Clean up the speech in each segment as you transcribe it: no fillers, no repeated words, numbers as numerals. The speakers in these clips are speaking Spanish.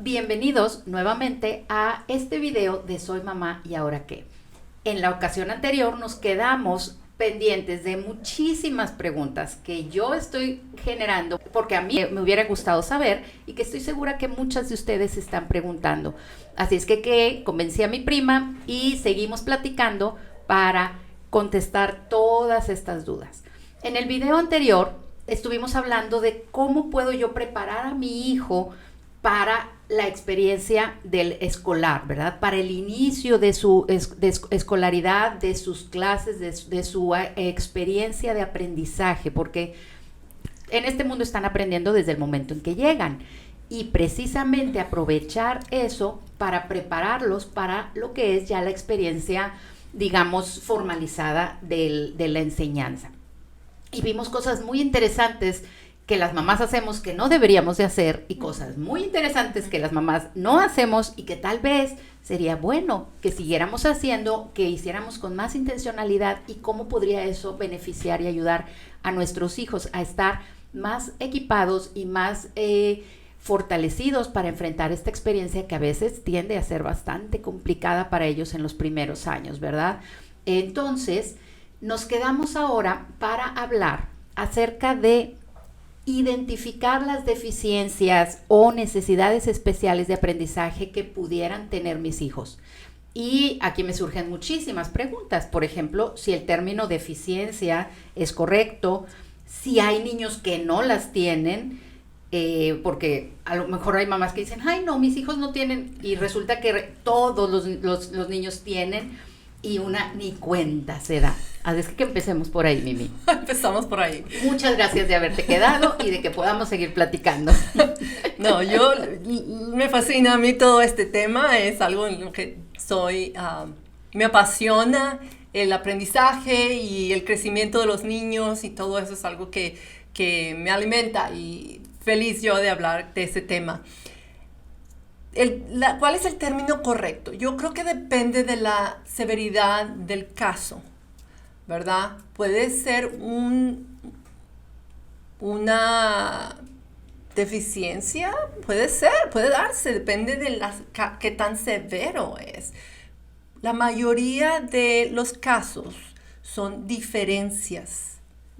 Bienvenidos nuevamente a este video de Soy Mamá y Ahora Qué. En la ocasión anterior nos quedamos pendientes de muchísimas preguntas que yo estoy generando porque a mí me hubiera gustado saber y que estoy segura que muchas de ustedes están preguntando. Así es que convencí a mi prima y seguimos platicando para contestar todas estas dudas. En el video anterior estuvimos hablando de cómo puedo yo preparar a mi hijo para la experiencia del escolar, ¿verdad? Para el inicio de su escolaridad, de sus clases, de su experiencia de aprendizaje, porque en este mundo están aprendiendo desde el momento en que llegan. Y precisamente aprovechar eso para prepararlos para lo que es ya la experiencia, digamos, formalizada de la enseñanza. Y vimos cosas muy interesantes que las mamás hacemos que no deberíamos de hacer y cosas muy interesantes que las mamás no hacemos y que tal vez sería bueno que siguiéramos haciendo, que hiciéramos con más intencionalidad y cómo podría eso beneficiar y ayudar a nuestros hijos a estar más equipados y más fortalecidos para enfrentar esta experiencia que a veces tiende a ser bastante complicada para ellos en los primeros años, ¿verdad? Entonces, nos quedamos ahora para hablar acerca de identificar las deficiencias o necesidades especiales de aprendizaje que pudieran tener mis hijos. Y aquí me surgen muchísimas preguntas. Por ejemplo, si el término deficiencia es correcto, si hay niños que no las tienen, porque a lo mejor hay mamás que dicen, ay no, mis hijos no tienen, y resulta que todos los niños tienen y una ni cuenta se da. Así es que empecemos por ahí, Mimi. Empezamos por ahí. Muchas gracias de haberte quedado y de que podamos seguir platicando. No, me fascina a mí todo este tema, es algo en lo que me apasiona el aprendizaje y el crecimiento de los niños y todo eso es algo que me alimenta y feliz yo de hablar de ese tema. ¿Cuál es el término correcto? Yo creo que depende de la severidad del caso, ¿verdad? Puede ser una deficiencia, puede darse, depende de qué tan severo es. La mayoría de los casos son diferencias.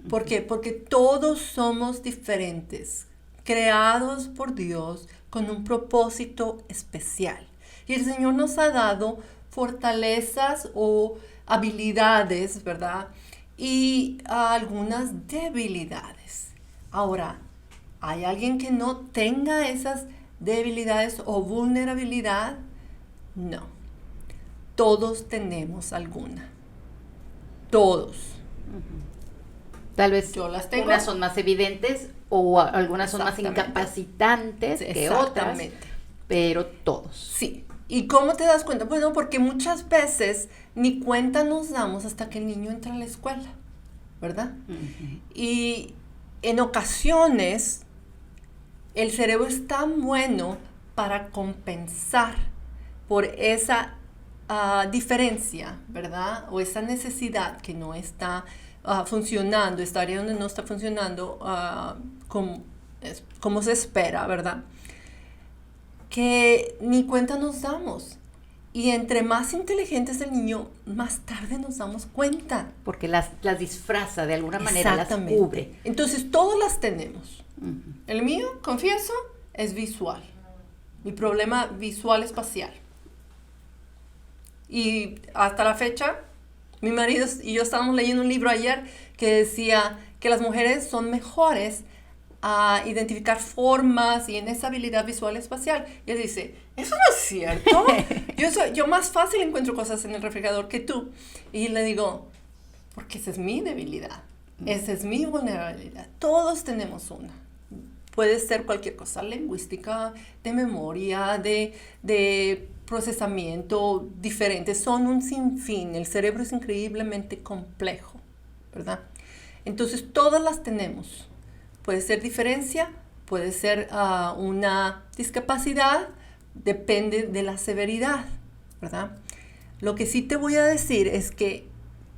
¿Por qué? Porque todos somos diferentes, creados por Dios con un propósito especial. Y el Señor nos ha dado fortalezas o habilidades, ¿verdad? Y algunas debilidades. Ahora, ¿hay alguien que no tenga esas debilidades o vulnerabilidad? No. Todos tenemos alguna. Todos. Tal vez yo las tengo. Unas son más evidentes o algunas son más incapacitantes que otras, pero todos. Sí. ¿Y cómo te das cuenta? Bueno, porque muchas veces ni cuenta nos damos hasta que el niño entra a la escuela, ¿verdad? Uh-huh. Y en ocasiones el cerebro es tan bueno para compensar por esa diferencia, ¿verdad? O esa necesidad que no está funcionando, esta área donde no está funcionando como se espera, ¿verdad? Que ni cuenta nos damos. Y entre más inteligente es el niño, más tarde nos damos cuenta. Porque las disfraza, de alguna manera las cubre. Entonces, todas las tenemos. Uh-huh. El mío, confieso, es visual. Mi problema visual espacial. Y hasta la fecha, mi marido y yo estábamos leyendo un libro ayer que decía que las mujeres son mejores a identificar formas y en esa habilidad visual espacial. Y él dice, eso no es cierto. yo más fácil encuentro cosas en el refrigerador que tú. Y le digo, porque esa es mi debilidad. Esa es mi vulnerabilidad. Todos tenemos una. Puede ser cualquier cosa, lingüística, de memoria, de procesamiento diferente. Son un sinfín. El cerebro es increíblemente complejo, ¿verdad? Entonces, todas las tenemos. Puede ser diferencia, puede ser una discapacidad, depende de la severidad, ¿verdad? Lo que sí te voy a decir es que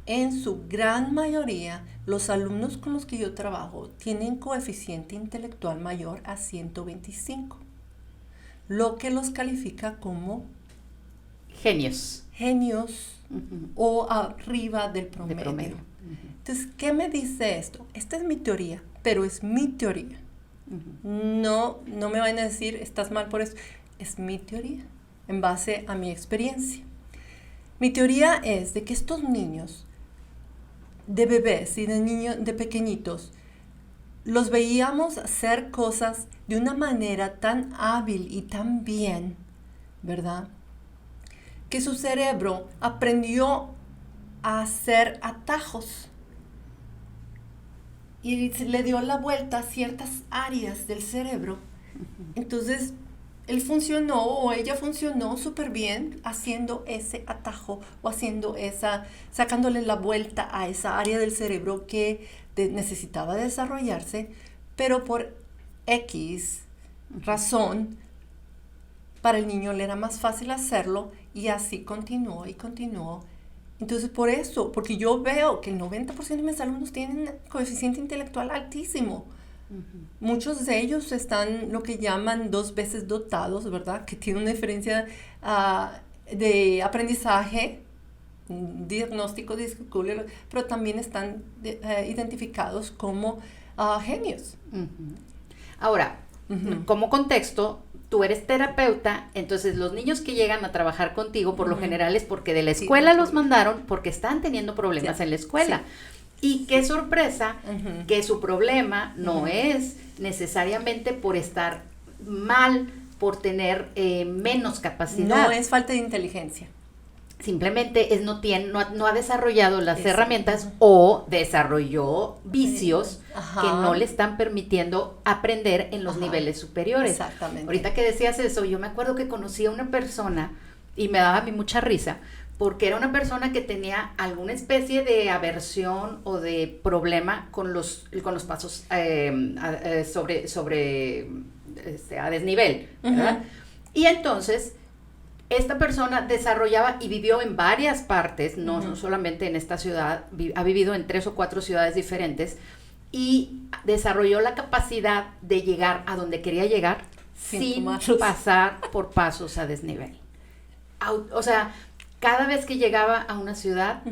en su gran mayoría, los alumnos con los que yo trabajo tienen coeficiente intelectual mayor a 125. lo que los califica como Genios. genios o arriba del De promedio. promedio. Entonces, ¿qué me dice esto? Esta es mi teoría, pero es mi teoría. No me vayan a decir, estás mal por eso. Es mi teoría, en base a mi experiencia. Mi teoría es de que estos niños, de bebés y de niños, de pequeñitos, los veíamos hacer cosas de una manera tan hábil y tan bien, ¿verdad? Que su cerebro aprendió a hacer atajos y le dio la vuelta a ciertas áreas del cerebro. Entonces, él funcionó o ella funcionó súper bien haciendo ese atajo o sacándole la vuelta a esa área del cerebro que necesitaba desarrollarse, pero por X razón, para el niño le era más fácil hacerlo y así continuó y continuó. Entonces, por eso, porque yo veo que el 90% de mis alumnos tienen coeficiente intelectual altísimo. Muchos de ellos están lo que llaman 2 veces dotados, ¿verdad? Que tiene una diferencia de aprendizaje, diagnóstico, pero también están identificados como genios. Ahora, como contexto, tú eres terapeuta, entonces los niños que llegan a trabajar contigo por lo general es porque de la escuela los mandaron porque están teniendo problemas en la escuela. Y qué sorpresa que su problema no es necesariamente por estar mal, por tener menos capacidad. No es falta de inteligencia. Simplemente no ha desarrollado las herramientas o desarrolló vicios que no le están permitiendo aprender en los niveles superiores. Exactamente. Ahorita que decías eso, yo me acuerdo que conocí a una persona y me daba a mí mucha risa porque era una persona que tenía alguna especie de aversión o de problema con los pasos a desnivel, ¿verdad? Y entonces esta persona desarrollaba y vivió en varias partes, no solamente en esta ciudad, ha vivido en 3 o 4 ciudades diferentes y desarrolló la capacidad de llegar a donde quería llegar sin pasar por pasos a desnivel. O sea, cada vez que llegaba a una ciudad,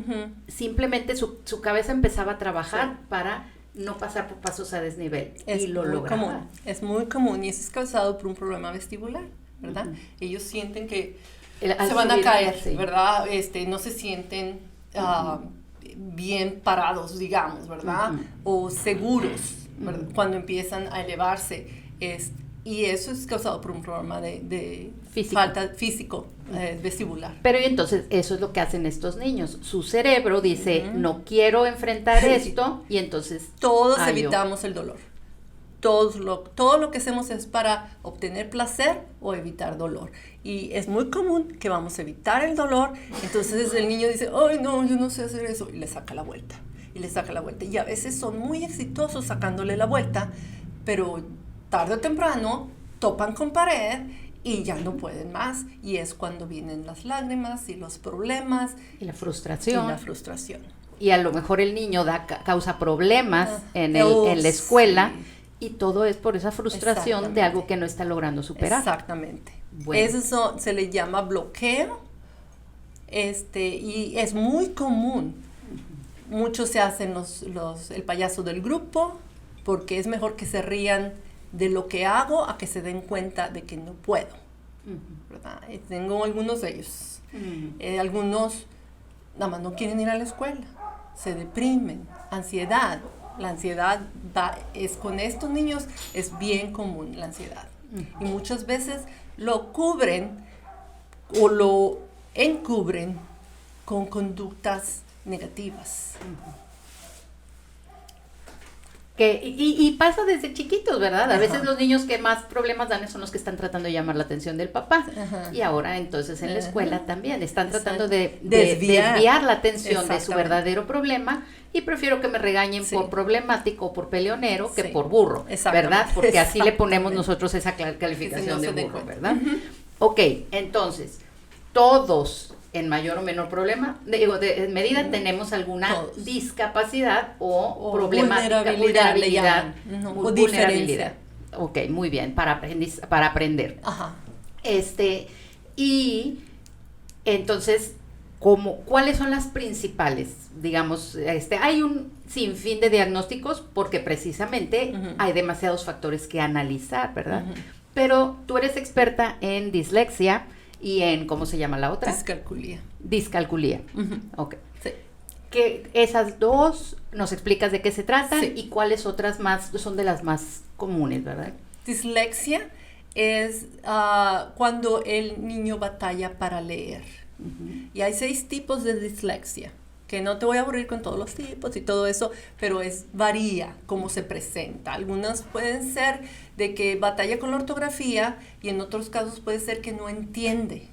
simplemente su cabeza empezaba a trabajar para no pasar por pasos a desnivel. Y lo lograba. Es muy común y eso es causado por un problema vestibular, ¿verdad? Ellos sienten que se van a caer, ¿verdad? No se sienten bien parados, digamos, ¿verdad? O seguros, ¿verdad? Cuando empiezan a elevarse. Y eso es causado por un problema de falta físico vestibular. Pero y entonces eso es lo que hacen estos niños. Su cerebro dice, no quiero enfrentar esto, y entonces todos evitamos el dolor. Todo lo que hacemos es para obtener placer o evitar dolor. Y es muy común que vamos a evitar el dolor. Entonces el niño dice, ay no, yo no sé hacer eso. Y le saca la vuelta. Y a veces son muy exitosos sacándole la vuelta, pero tarde o temprano topan con pared y ya no pueden más. Y es cuando vienen las lágrimas y los problemas. Y la frustración. Y a lo mejor el niño causa problemas en la escuela. Sí. Y todo es por esa frustración de algo que no está logrando superar. Exactamente. Bueno. Eso se le llama bloqueo. Y es muy común. Muchos se hacen el payaso del grupo porque es mejor que se rían de lo que hago a que se den cuenta de que no puedo. ¿Verdad? Tengo algunos de ellos. Algunos nada más no quieren ir a la escuela. Se deprimen. Ansiedad. La ansiedad con estos niños es bien común, la ansiedad. Y muchas veces lo cubren o lo encubren con conductas negativas. Y pasa desde chiquitos, ¿verdad? A veces los niños que más problemas dan son los que están tratando de llamar la atención del papá. Y ahora entonces en la escuela también están tratando de desviar la atención de su verdadero problema, y prefiero que me regañen por problemático o por peleonero que por burro, ¿verdad? Porque así le ponemos nosotros esa calificación de burro, ¿verdad? Ok, entonces, todos en mayor o menor medida tenemos alguna discapacidad o problemática, vulnerabilidad. O diferencia. Ok, muy bien, para aprender. Y entonces, ¿cuáles son las principales? Digamos, hay un sinfín de diagnósticos porque precisamente hay demasiados factores que analizar, ¿verdad? Pero tú eres experta en dislexia y en, ¿cómo se llama la otra? Discalculia. Discalculia. Ok. Sí. Que esas dos, nos explicas de qué se tratan Sí. y cuáles otras más son de las más comunes, ¿verdad? Dislexia es cuando el niño batalla para leer. Y hay 6 tipos de dislexia, que no te voy a aburrir con todos los tipos y todo eso, pero varía cómo se presenta. Algunas pueden ser de que batalla con la ortografía y en otros casos puede ser que no entiende,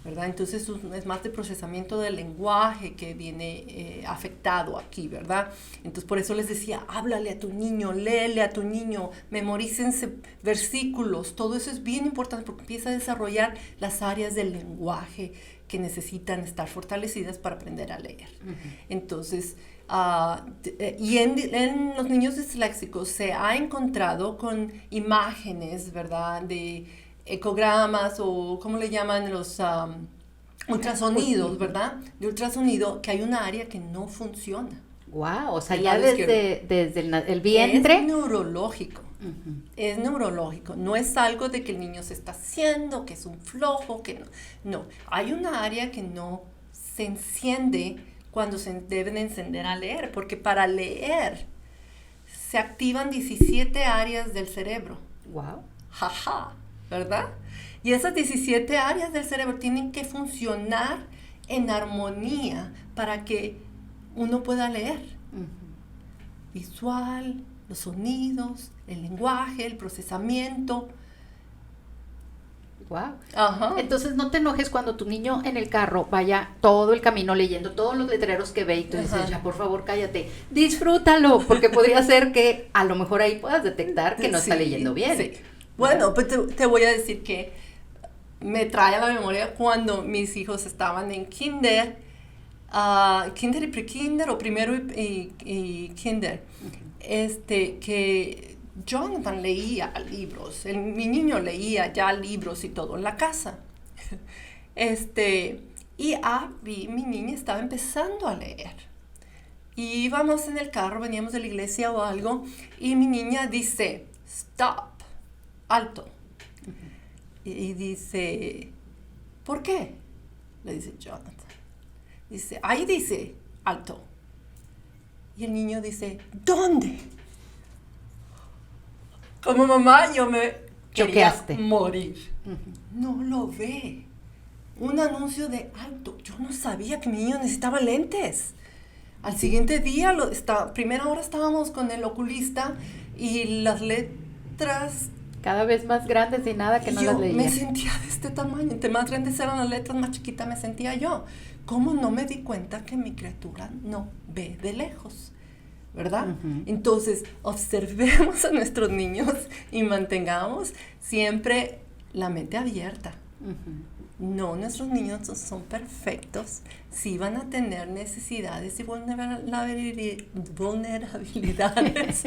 ¿verdad? Entonces es más de procesamiento del lenguaje que viene afectado aquí, ¿verdad? Entonces por eso les decía, háblale a tu niño, léele a tu niño, memorícense versículos, todo eso es bien importante porque empieza a desarrollar las áreas del lenguaje que necesitan estar fortalecidas para aprender a leer. Entonces, y en los niños disléxicos se ha encontrado con imágenes, ¿verdad?, de ecogramas o, ¿cómo le llaman? Los ultrasonidos, ¿verdad? De ultrasonido, que hay una área que no funciona. Wow, o sea, ya desde el vientre. Es neurológico. Es neurológico, no es algo de que el niño se está haciendo, que es un flojo, que no. No, hay una área que no se enciende cuando se deben encender a leer, porque para leer se activan 17 áreas del cerebro. Wow. Jaja, ¿verdad? Y esas 17 áreas del cerebro tienen que funcionar en armonía para que uno pueda leer. Visual, los sonidos, el lenguaje, el procesamiento. Wow. Ajá. Entonces no te enojes cuando tu niño en el carro vaya todo el camino leyendo todos los letreros que ve y tú dices, ya por favor cállate, disfrútalo, porque podría ser que a lo mejor ahí puedas detectar que no está leyendo bien. Sí. Bueno, pues te voy a decir que me trae a la memoria cuando mis hijos estaban en kinder y pre-kinder o primero y kinder. Que Jonathan leía libros, mi niño leía ya libros y todo en la casa. Mi niña estaba empezando a leer. Y íbamos en el carro, veníamos de la iglesia o algo, y mi niña dice, stop, alto. Y dice, ¿por qué? Le dice Jonathan. Dice, ahí dice, alto. Y el niño dice, ¿dónde? Como mamá yo me choqueaste. quería morir. No lo ve. Un anuncio de alto. Yo no sabía que mi niño necesitaba lentes. Al siguiente día, primera hora estábamos con el oculista y las letras cada vez más grandes y nada que no las leía. Yo me sentía de este tamaño. Entre más grandes eran las letras, más chiquita me sentía yo. ¿Cómo no me di cuenta que mi criatura no ve de lejos? ¿Verdad? Entonces, observemos a nuestros niños y mantengamos siempre la mente abierta. No, nuestros niños son perfectos. Sí van a tener necesidades y vulnerabilidades.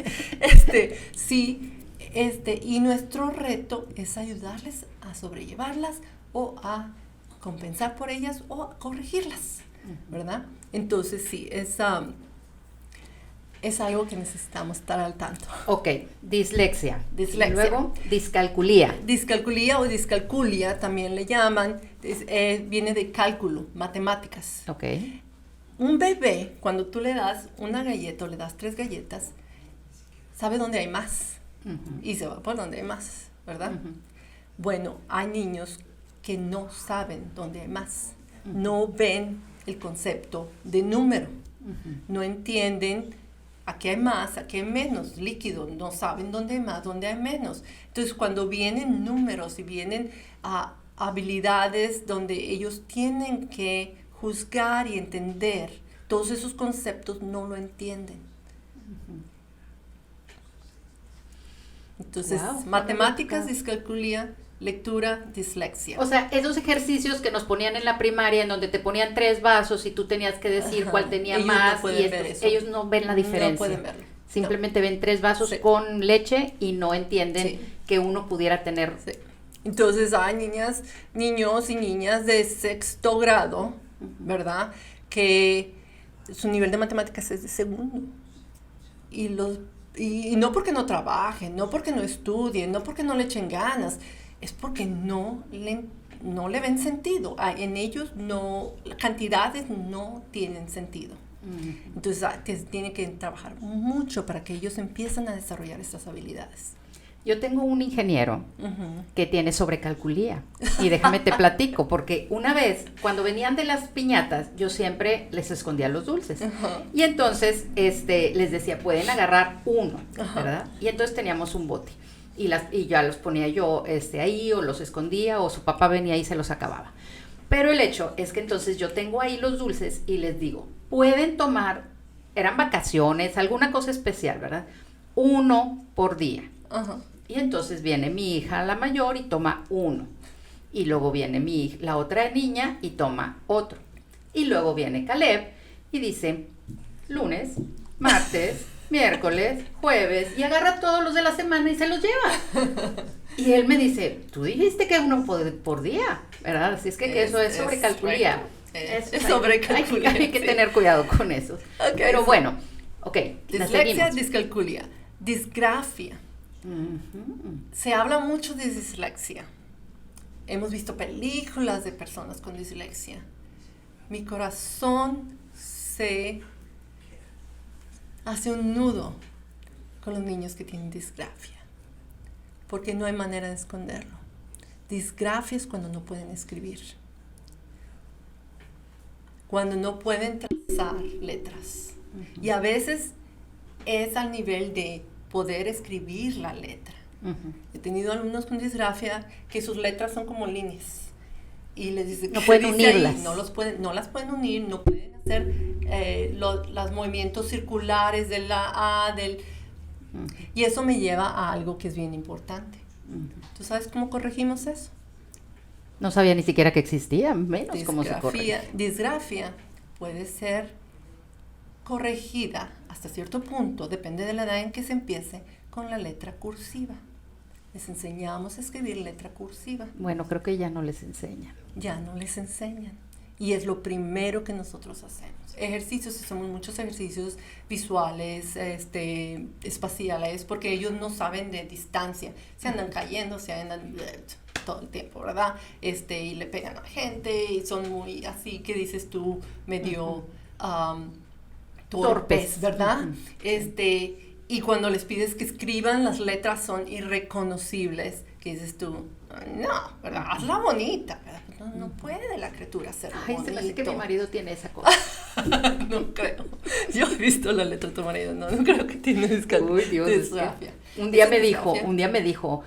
Y nuestro reto es ayudarles a sobrellevarlas o a compensar por ellas o a corregirlas, ¿verdad? Entonces, sí, es algo que necesitamos estar al tanto. Ok, dislexia. Y Luego, discalculia. Discalculia o discalculia también le llaman, viene de cálculo, matemáticas. Ok. Un bebé, cuando tú le das una galleta o le das 3 galletas, sabe dónde hay más. Y se va por donde hay más, ¿verdad? Bueno, hay niños que no saben dónde hay más. No ven el concepto de número. No entienden aquí hay más, aquí hay menos líquido, no saben dónde hay más, dónde hay menos. Entonces, cuando vienen números y vienen habilidades donde ellos tienen que juzgar y entender, todos esos conceptos no lo entienden. Entonces, matemáticas, discalculia, lectura, dislexia. O sea, esos ejercicios que nos ponían en la primaria, en donde te ponían 3 vasos y tú tenías que decir cuál tenía ellos más, no ellos no ven la diferencia. No pueden verlo. Simplemente ven 3 vasos con leche y no entienden que uno pudiera tener Entonces hay niños y niñas de sexto grado, ¿verdad? Que su nivel de matemáticas es de segundo. Y no porque no trabajen, no porque no estudien, no porque no le echen ganas, es porque no le ven sentido. En ellos las cantidades no tienen sentido. Entonces tiene que trabajar mucho para que ellos empiecen a desarrollar estas habilidades. Yo tengo un ingeniero que tiene sobrecalculía y déjame te platico, porque una vez cuando venían de las piñatas yo siempre les escondía los dulces y entonces les decía pueden agarrar uno, ¿verdad? Y entonces teníamos un bote y ya los ponía yo ahí o los escondía o su papá venía y se los acababa. Pero el hecho es que entonces yo tengo ahí los dulces y les digo, pueden tomar, eran vacaciones, alguna cosa especial, ¿verdad? 1 por día. Y entonces viene mi hija, la mayor, y toma 1. Y luego viene la otra niña y toma otro. Y luego viene Caleb y dice, lunes, martes, miércoles, jueves, y agarra todos los de la semana y se los lleva. Y él me dice, tú dijiste que 1 por día, ¿verdad? Así es que eso es sobrecalculía. Es sobrecalculía. Hay que tener cuidado con eso. Okay. Pero bueno, ok. Dislexia, discalculia, disgrafia. Se habla mucho de dislexia. Hemos visto películas de personas con dislexia. Mi corazón se hace un nudo con los niños que tienen disgrafia, porque no hay manera de esconderlo. Disgrafia es cuando no pueden escribir, cuando no pueden trazar letras. Y a veces es al nivel de poder escribir la letra. He tenido alumnos con disgrafia que sus letras son como líneas y les dicen no pueden unirlas, no las pueden unir, no pueden hacer los movimientos circulares de la A, y eso me lleva a algo que es bien importante. ¿Tú sabes cómo corregimos eso? No sabía ni siquiera que existía, menos cómo se corrige. Disgrafia puede ser corregida hasta cierto punto, depende de la edad en que se empiece, con la letra cursiva. Les enseñamos a escribir letra cursiva. Bueno, creo que ya no les enseñan. Ya no les enseñan. Y es lo primero que nosotros hacemos. Ejercicios, hacemos muchos ejercicios visuales, espaciales, porque ellos no saben de distancia. Se andan cayendo, se andan todo el tiempo, ¿verdad? Y le pegan a la gente y son muy así, que dices tú, medio torpes, ¿verdad? Y cuando les pides que escriban, las letras son irreconocibles, que dices tú, no, ¿verdad? Hazla bonita, ¿verdad? No puede la criatura ser bonita. Se me hace que mi marido tiene esa cosa. No creo. Yo he visto la letra de tu marido, no creo que tiene disgrafia. Un día me dijo,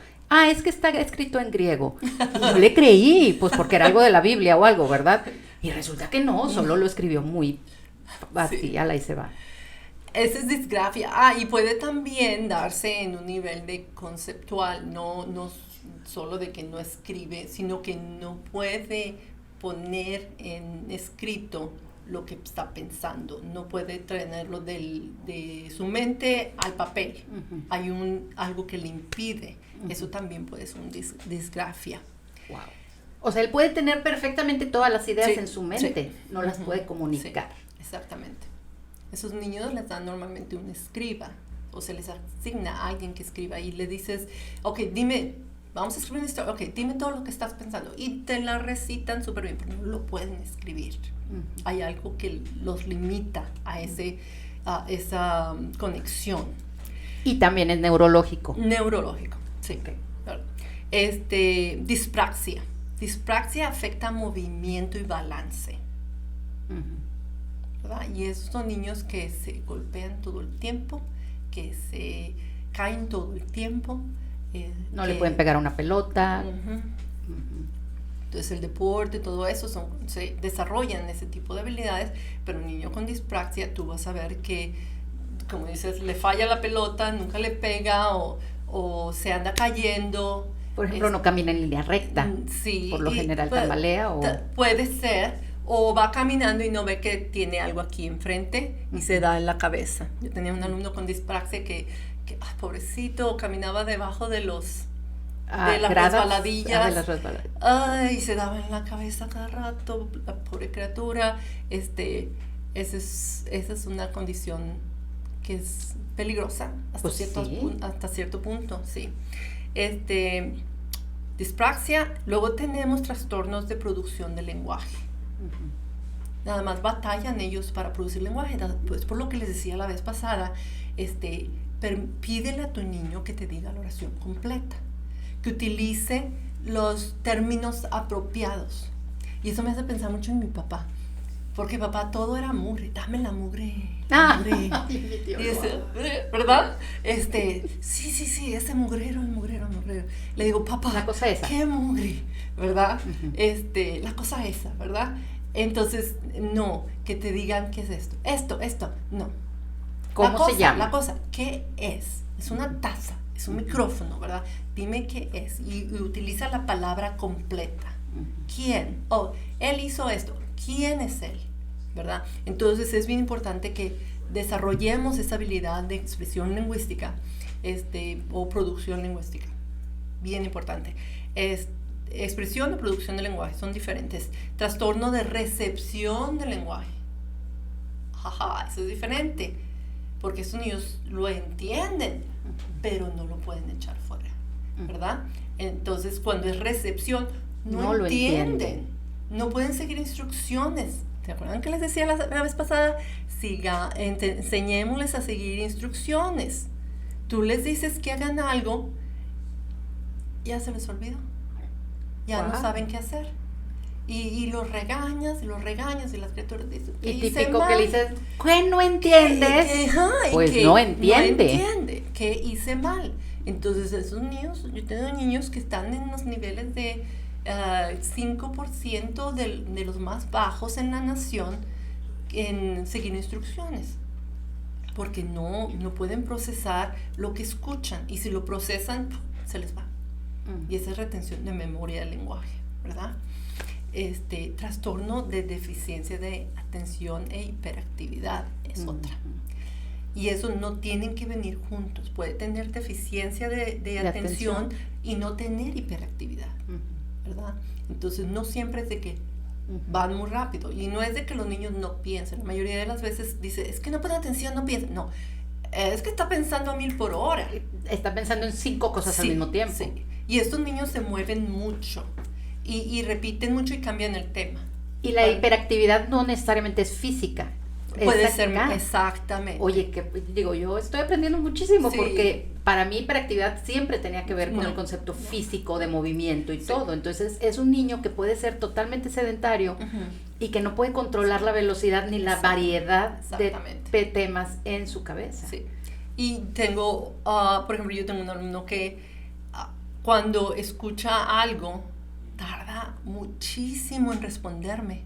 es que está escrito en griego. Y yo le creí, pues porque era algo de la Biblia o algo, ¿verdad? Y resulta que no, solo lo escribió muy así, ala y se va. Esa es disgrafia. Y puede también darse en un nivel de conceptual, no solo de que no escribe, sino que no puede poner en escrito lo que está pensando, no puede traerlo de su mente al papel. Hay algo que le impide. Eso también puede ser una disgrafia. Wow. O sea, él puede tener perfectamente todas las ideas en su mente, no las puede comunicar. Sí, exactamente. Esos niños les dan normalmente un escriba, o se les asigna a alguien que escriba, y le dices, ok, dime, vamos a escribir una historia, ok, dime todo lo que estás pensando, y te la recitan súper bien, pero no lo pueden escribir. Hay algo que los limita a esa conexión. Y también es neurológico. Neurológico, sí. Okay. Dispraxia. Dispraxia afecta movimiento y balance. ¿Verdad? Y esos son niños que se golpean todo el tiempo, que se caen todo el tiempo. No le pueden pegar una pelota. Entonces el deporte, todo eso, se desarrollan ese tipo de habilidades, pero un niño con dispraxia, tú vas a ver que, como dices, le falla la pelota, nunca le pega o se anda cayendo. Por ejemplo, no camina en línea recta. Sí. Por lo general tambalea o... Puede ser, o va caminando y no ve que tiene algo aquí enfrente y se da en la cabeza. Yo tenía un alumno con dispraxia que pobrecito, caminaba debajo de los de las gradas, resbaladillas. de las resbaladillas. Ay, se daba en la cabeza cada rato, la pobre criatura. Esa es una condición que es peligrosa hasta, Pues hasta cierto punto, sí. Dispraxia, luego tenemos trastornos de producción de lenguaje. Nada más batallan ellos para producir lenguaje, pues por lo que les decía la vez pasada, pídele a tu niño que te diga la oración completa, que utilice los términos apropiados. Y eso me hace pensar mucho en mi papá, porque papá todo era mugre, dame la mugre. Mugre. ¿Verdad? Sí, ese mugrero, el mugrero. Le digo, papá, la cosa esa. qué mugre, ¿verdad? La cosa esa, ¿verdad? Entonces, no, que te digan qué es esto, no. ¿Cómo se llama? La cosa, ¿qué es? Es una taza, es un micrófono, ¿verdad? Dime qué es. Y utiliza la palabra completa. ¿Quién? Oh, él hizo esto. ¿Quién es él? ¿Verdad? Entonces es bien importante que desarrollemos esa habilidad de expresión lingüística, o producción lingüística. Bien importante. Expresión o producción de lenguaje son diferentes. Trastorno de recepción del lenguaje. Eso es diferente, porque estos niños lo entienden, pero no lo pueden echar fuera, ¿verdad? Entonces, cuando es recepción, no entienden, no pueden seguir instrucciones. ¿Se acuerdan que les decía la vez pasada? Enseñémosles a seguir instrucciones. Tú les dices que hagan algo, ya se les olvidó. Ya no saben qué hacer. Y los regañas, y las criaturas dicen, y típico que le dices, ¿qué no entiendes? Pues no entiende. ¿Qué hice mal? Entonces esos niños, yo tengo niños que están en los niveles de 5% de los más bajos en la nación en seguir instrucciones, porque no pueden procesar lo que escuchan, y si lo procesan, se les va. Y esa es retención de memoria del lenguaje, ¿verdad? Trastorno de deficiencia de atención e hiperactividad es otra. Y eso no tienen que venir juntos. Puede tener deficiencia de atención y no tener hiperactividad, ¿verdad? Entonces no siempre es de que van muy rápido, y no es de que los niños no piensen. La mayoría de las veces dice, es que no pone atención, no piensa. No, es que está pensando a 1000 por hora. Está pensando en 5 cosas al mismo tiempo. Sí. Y estos niños se mueven mucho y repiten mucho y cambian el tema. Y la hiperactividad no necesariamente es física. Puede ser, exactamente. Oye, yo estoy aprendiendo muchísimo, porque para mí hiperactividad siempre tenía que ver con el concepto físico de movimiento y todo. Entonces es un niño que puede ser totalmente sedentario y que no puede controlar la velocidad ni la variedad de temas en su cabeza. Sí. Y tengo, por ejemplo, yo tengo un alumno que cuando escucha algo tarda muchísimo en responderme.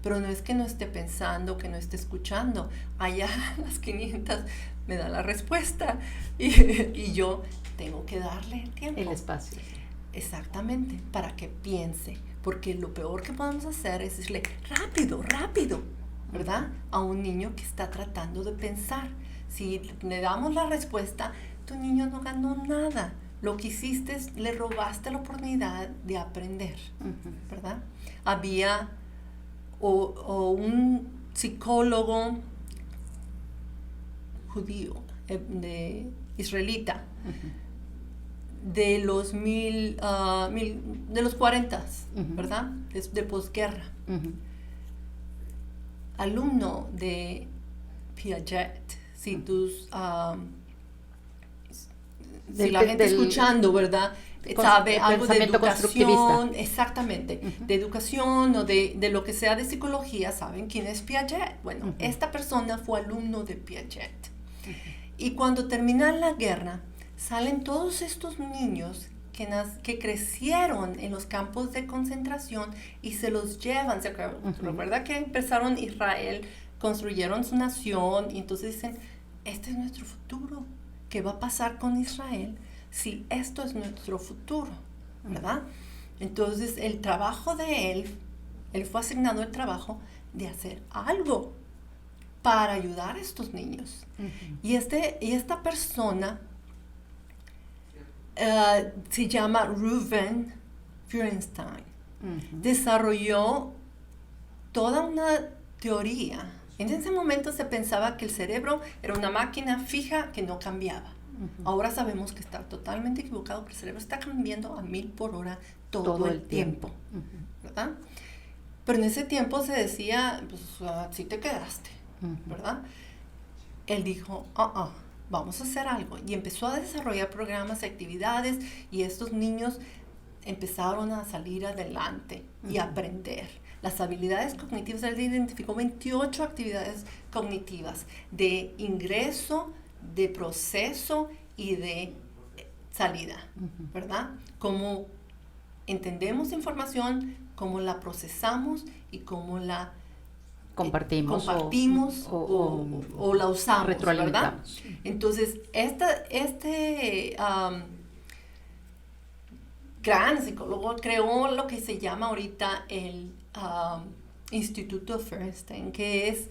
Pero no es que no esté pensando, que no esté escuchando. Allá a las 500 me da la respuesta. Y yo tengo que darle tiempo. El espacio. Exactamente, para que piense. Porque lo peor que podemos hacer es decirle, rápido, ¿verdad? A un niño que está tratando de pensar. Si le damos la respuesta, tu niño no ganó nada. Lo que hiciste es, le robaste la oportunidad de aprender, ¿verdad? Había... O un psicólogo judío, israelita, de los de los 40, ¿verdad? De posguerra. Alumno de Piaget. Si la gente escuchando, ¿verdad? Sabe algo de educación, exactamente, de educación o de lo que sea de psicología, saben quién es Piaget. Bueno, esta persona fue alumno de Piaget. Y cuando termina la guerra, salen todos estos niños que crecieron en los campos de concentración y se los llevan. ¿Recuerda que empezaron Israel, construyeron su nación, y entonces dicen, este es nuestro futuro? ¿Qué va a pasar con Israel? Sí, esto es nuestro futuro, ¿verdad? Entonces, el trabajo de él fue asignado el trabajo de hacer algo para ayudar a estos niños. Y esta persona se llama Reuven Feuerstein. Ujú. Desarrolló toda una teoría. En ese momento se pensaba que el cerebro era una máquina fija que no cambiaba. Ahora sabemos que está totalmente equivocado, que el cerebro está cambiando a 1000 por hora todo el tiempo. ¿Verdad? Pero en ese tiempo se decía, pues así te quedaste, ¿verdad? Él dijo, vamos a hacer algo. Y empezó a desarrollar programas y actividades, y estos niños empezaron a salir adelante y aprender. Las habilidades cognitivas, él identificó 28 actividades cognitivas de ingreso, de proceso y de salida, ¿verdad? Cómo entendemos información, cómo la procesamos y cómo la Compartimos o la usamos, ¿verdad? Entonces, este gran psicólogo creó lo que se llama ahorita el Instituto Feuerstein, que es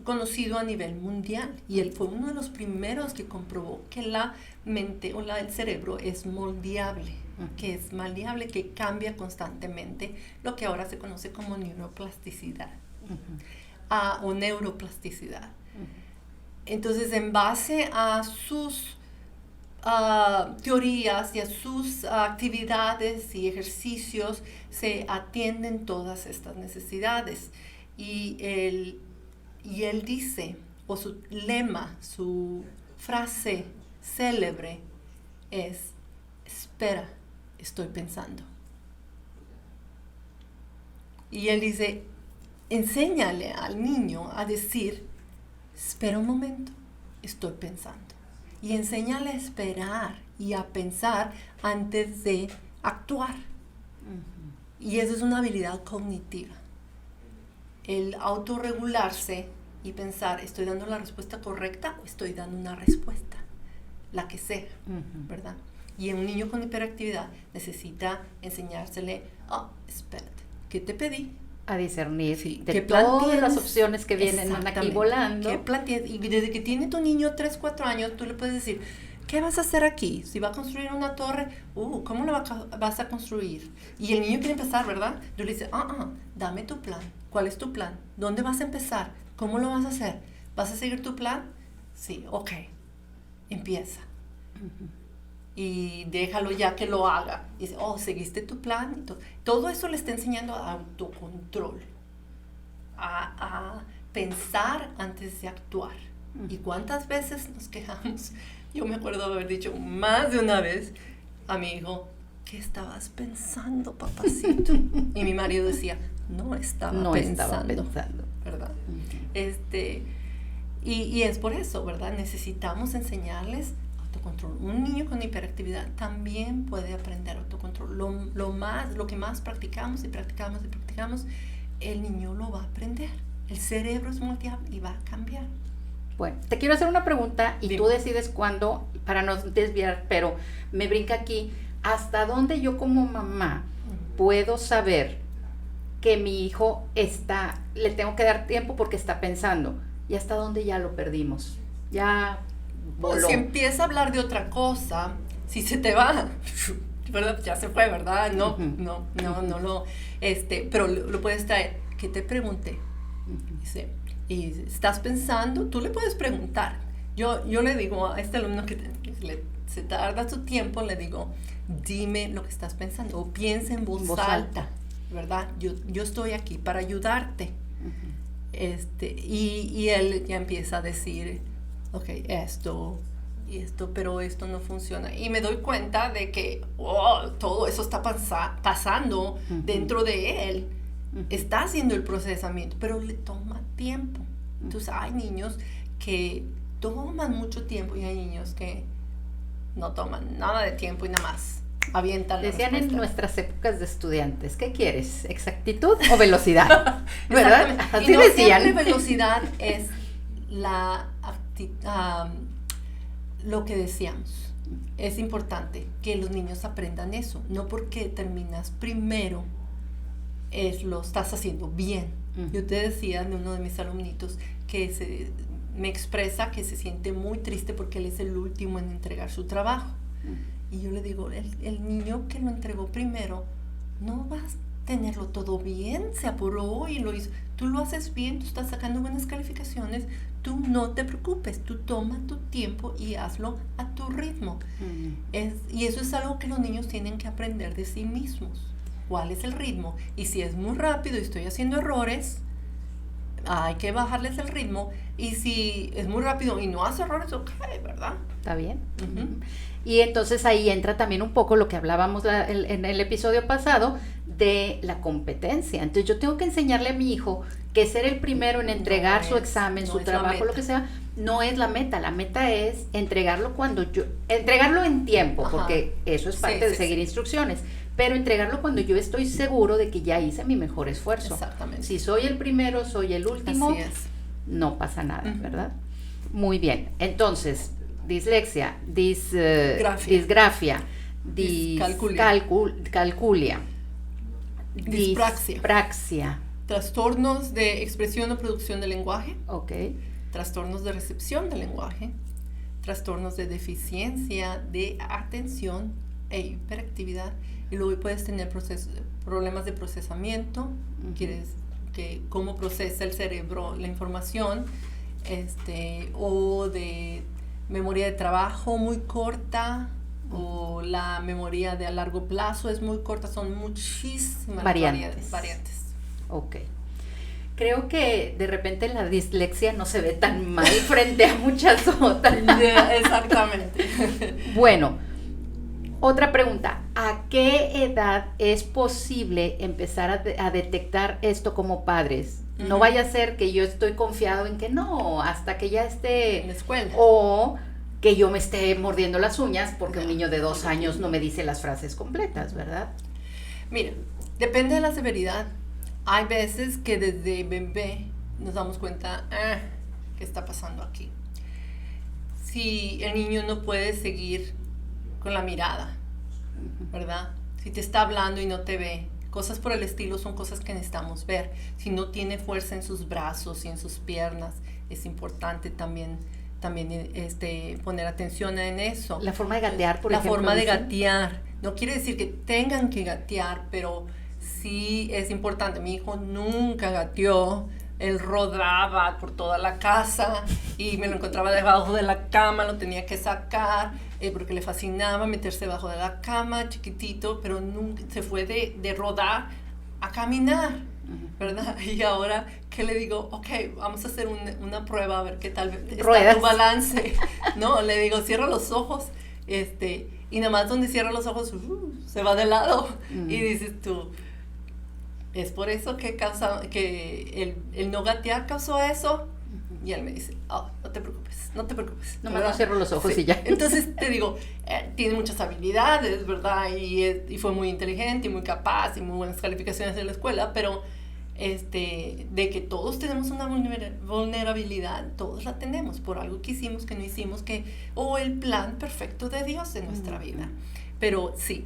conocido a nivel mundial, y él fue uno de los primeros que comprobó que la mente o el cerebro es moldeable, que es maleable, que cambia constantemente, lo que ahora se conoce como neuroplasticidad o neuroplasticidad. Entonces, en base a sus teorías y a sus actividades y ejercicios, se atienden todas estas necesidades. Y él dice, o su lema, su frase célebre es: espera, estoy pensando. Y él dice, enséñale al niño a decir, espera un momento, estoy pensando. Y enséñale a esperar y a pensar antes de actuar. Y eso es una habilidad cognitiva. El autorregularse y pensar, ¿estoy dando la respuesta correcta o estoy dando una respuesta? La que sea, ¿verdad? Y un niño con hiperactividad necesita enseñársele, espérate, ¿qué te pedí? A discernir de todas las opciones que vienen aquí volando. Y desde que tiene tu niño 3, 4 años, tú le puedes decir, ¿qué vas a hacer aquí? Si va a construir una torre, ¿cómo lo vas a construir? Y el niño quiere empezar, ¿verdad? Tú le dices, dame tu plan. ¿Cuál es tu plan? ¿Dónde vas a empezar? ¿Cómo lo vas a hacer? ¿Vas a seguir tu plan? Sí, ok. Empieza. Y déjalo ya que lo haga. Y dice, ¿seguiste tu plan? Todo eso le está enseñando a autocontrol, a pensar antes de actuar. ¿Y cuántas veces nos quejamos? Yo me acuerdo de haber dicho más de una vez a mi hijo, ¿qué estabas pensando, papacito? Y mi marido decía, no estaba pensando. ¿Verdad? Y es por eso, ¿verdad? Necesitamos enseñarles autocontrol. Un niño con hiperactividad también puede aprender autocontrol. Lo que más practicamos, el niño lo va a aprender. El cerebro es moldeable y va a cambiar. Bueno, te quiero hacer una pregunta y tú decides cuándo, para no desviar, pero me brinca aquí, ¿hasta dónde yo como mamá puedo saber que mi hijo le tengo que dar tiempo porque está pensando? ¿Y hasta dónde ya lo perdimos? Ya voló. Si empieza a hablar de otra cosa, si se te va, ¿verdad? Ya se fue, ¿verdad? No lo, pero lo puedes traer. ¿Qué te pregunté? Dice, y estás pensando, tú le puedes preguntar. Yo le digo a este alumno que se tarda su tiempo, le digo, dime lo que estás pensando, o piensa en voz alta, ¿verdad? Yo estoy aquí para ayudarte. Y él ya empieza a decir, ok, esto, pero esto no funciona. Y me doy cuenta de que todo eso está pasando dentro de él. Está haciendo el procesamiento, pero le toma tiempo. Entonces hay niños que toman mucho tiempo y hay niños que no toman nada de tiempo y nada más avientan. Decían en nuestras épocas de estudiantes, ¿qué quieres? ¿Exactitud o velocidad? ¿Verdad? Así y no decían. Siempre velocidad es lo que decíamos. Es importante que los niños aprendan eso. No porque terminas primero lo estás haciendo bien. Yo te decía de uno de mis alumnitos que me expresa que se siente muy triste porque él es el último en entregar su trabajo. Y yo le digo, el niño que lo entregó primero, no vas a tenerlo todo bien, se apuró y lo hizo. Tú lo haces bien, tú estás sacando buenas calificaciones, tú no te preocupes, tú toma tu tiempo y hazlo a tu ritmo. Y eso es algo que los niños tienen que aprender de sí mismos. ¿Cuál es el ritmo? Y si es muy rápido y estoy haciendo errores, hay que bajarles el ritmo. Y si es muy rápido y no hace errores, ok, ¿verdad? Está bien. Y entonces ahí entra también un poco lo que hablábamos en el episodio pasado de la competencia. Entonces yo tengo que enseñarle a mi hijo que ser el primero en entregar su examen, su trabajo, lo que sea, no es la meta. La meta es entregarlo entregarlo en tiempo, porque eso es parte de seguir instrucciones. Pero entregarlo cuando yo estoy seguro de que ya hice mi mejor esfuerzo. Exactamente. Si soy el primero, soy el último, no pasa nada, ¿verdad? Muy bien. Entonces, dislexia, disgrafia, calculia, dispraxia. Trastornos de expresión o producción del lenguaje. Ok. Trastornos de recepción del lenguaje. Trastornos de deficiencia de atención e hiperactividad. Y luego puedes tener problemas de procesamiento, que cómo procesa el cerebro la información, o de memoria de trabajo muy corta, o la memoria de a largo plazo es muy corta. Son muchísimas variantes. Ok. Creo que de repente la dislexia no se ve tan mal frente a muchas otras. Exactamente. Bueno, otra pregunta. ¿A qué edad es posible empezar a detectar esto como padres? No vaya a ser que yo estoy confiado en que no, hasta que ya esté en la escuela. O que yo me esté mordiendo las uñas porque un niño de 2 años no me dice las frases completas, ¿verdad? Mira, depende de la severidad. Hay veces que desde bebé nos damos cuenta, ¿qué está pasando aquí? Si el niño no puede seguir con la mirada, ¿verdad? Si te está hablando y no te ve, cosas por el estilo son cosas que necesitamos ver. Si no tiene fuerza en sus brazos y en sus piernas, es importante también poner atención en eso. La forma de gatear, por ejemplo. La forma de gatear. No quiere decir que tengan que gatear, pero sí es importante. Mi hijo nunca gateó. Él rodaba por toda la casa y me lo encontraba debajo de la cama, lo tenía que sacar porque le fascinaba meterse debajo de la cama, chiquitito, pero nunca se fue de rodar a caminar, ¿verdad? Y ahora, ¿qué le digo? Ok, vamos a hacer una prueba a ver qué tal está tu balance, ¿no? Le digo, cierra los ojos, y nada más donde cierra los ojos, se va de lado, y dices tú, ¿es por eso que el no gatear causó eso? Y él me dice, no te preocupes. No cierro los ojos y ya. Entonces te digo, tiene muchas habilidades, ¿verdad? Y fue muy inteligente y muy capaz y muy buenas calificaciones en la escuela, pero de que todos tenemos una vulnerabilidad, todos la tenemos por algo que hicimos, que no hicimos, o el plan perfecto de Dios en nuestra vida. Pero sí,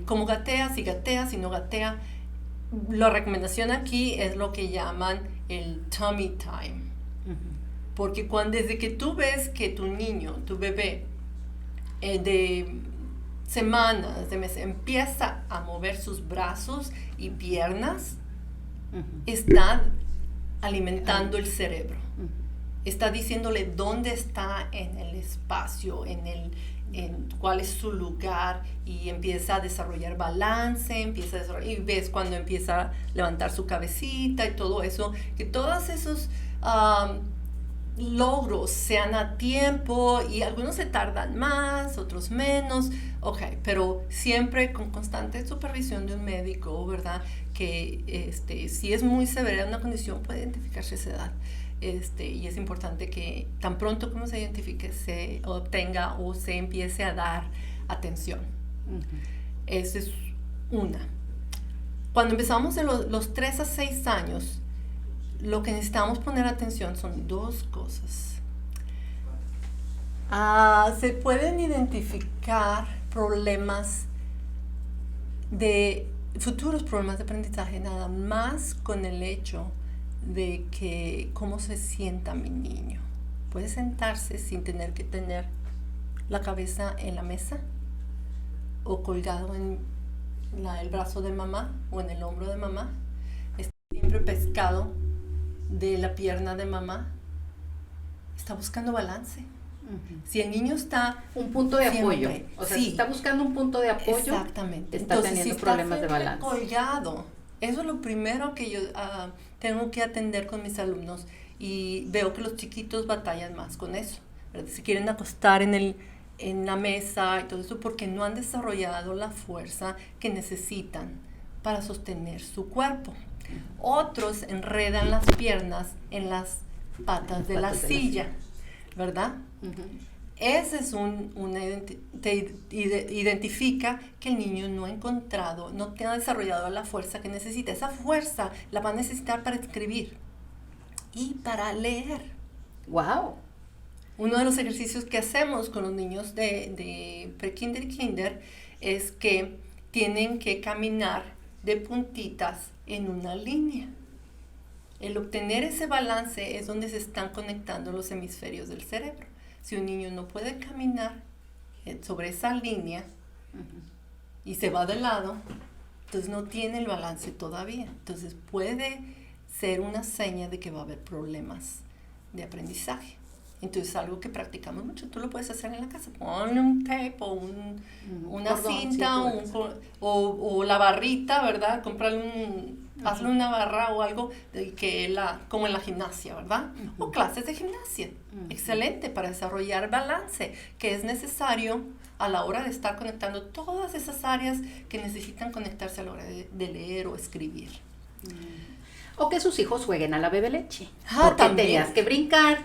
cómo gatea, si no gatea. La recomendación aquí es lo que llaman el tummy time. Porque desde que tú ves que tu niño, tu bebé, de semanas, de meses, empieza a mover sus brazos y piernas, está alimentando el cerebro. Está diciéndole dónde está en el espacio, en cuál es su lugar, y empieza a desarrollar balance, y ves cuando empieza a levantar su cabecita y todo eso, que todos esos logros sean a tiempo, y algunos se tardan más, otros menos, pero siempre con constante supervisión de un médico, ¿verdad? Que si es muy severa una condición, puede identificarse esa edad. Y es importante que tan pronto como se identifique, se obtenga o se empiece a dar atención. Esa es una. Cuando empezamos de los 3 a 6 años, lo que necesitamos poner atención son 2 cosas. Se pueden identificar futuros problemas de aprendizaje nada más con el hecho de que cómo se sienta mi niño. Puede sentarse sin tener que tener la cabeza en la mesa o colgado en el brazo de mamá o en el hombro de mamá. Está siempre pescado de la pierna de mamá. Está buscando balance. Si el niño está... Un punto de siempre, apoyo. O sea, sí, si está buscando un punto de apoyo, exactamente. está Entonces, teniendo si problemas de está balance. colgado, eso es lo primero que yo tengo que atender con mis alumnos, y veo que los chiquitos batallan más con eso, ¿verdad? Se quieren acostar en la mesa y todo eso porque no han desarrollado la fuerza que necesitan para sostener su cuerpo. Otros enredan las piernas en las patas de la silla, ¿verdad? Ese es identifica que el niño no ha desarrollado la fuerza que necesita. Esa fuerza la va a necesitar para escribir y para leer. ¡Wow! Uno de los ejercicios que hacemos con los niños de pre-kinder y kinder es que tienen que caminar de puntitas en una línea. El obtener ese balance es donde se están conectando los hemisferios del cerebro. Si un niño no puede caminar sobre esa línea y se va de lado, entonces no tiene el balance todavía. Entonces puede ser una seña de que va a haber problemas de aprendizaje. Entonces algo que practicamos mucho, tú lo puedes hacer en la casa. Ponle un tape o una cinta o la barrita, ¿verdad? Comprarle hazle una barra o algo como en la gimnasia, ¿verdad? O clases de gimnasia. Excelente para desarrollar balance, que es necesario a la hora de estar conectando todas esas áreas que necesitan conectarse a la hora de leer o escribir. O que sus hijos jueguen a la bebe leche. Porque también tenías que brincar,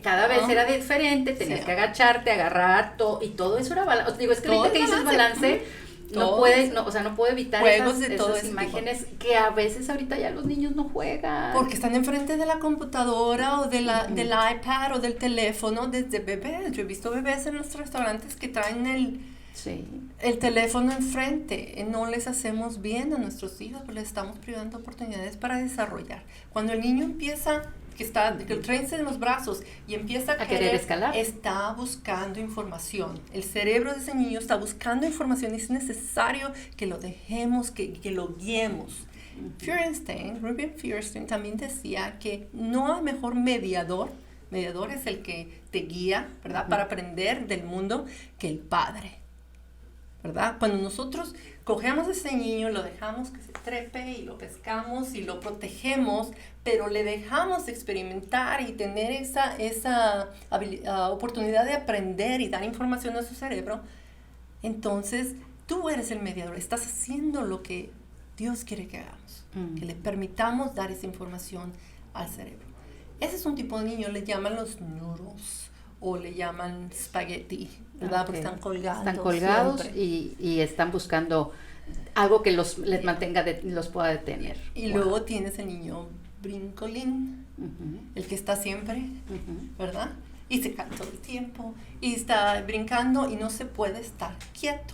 cada vez era diferente, tenías que agacharte, agarrar, y todo eso era balance. Digo, es que ahorita que dices balance, no puedo evitar esas imágenes que a veces ahorita ya los niños no juegan. Porque están enfrente de la computadora o del iPad o del teléfono desde bebés. Yo he visto bebés en los restaurantes que traen el teléfono enfrente. No les hacemos bien a nuestros hijos, pues les estamos privando oportunidades para desarrollar. Cuando el niño empieza, que lo traen en los brazos y empieza a querer escalar, está buscando información. El cerebro de ese niño está buscando información y es necesario que lo dejemos, que lo guiemos. Ruben Feuerstein también decía que no hay mejor mediador es el que te guía, ¿verdad? Para aprender del mundo, que el padre, ¿verdad? Cuando nosotros cogemos a ese niño, lo dejamos que se trepe y lo pescamos y lo protegemos, pero le dejamos experimentar y tener esa oportunidad de aprender y dar información a su cerebro, entonces tú eres el mediador, estás haciendo lo que Dios quiere que hagamos, que le permitamos dar esa información al cerebro. Ese es un tipo de niño, le llaman los noodles o le llaman spaghetti, ¿verdad? Porque están colgados y están buscando algo que los pueda detener. Y luego tienes el niño brincolín, el que está siempre, ¿verdad? Y se cae todo el tiempo y está brincando y no se puede estar quieto.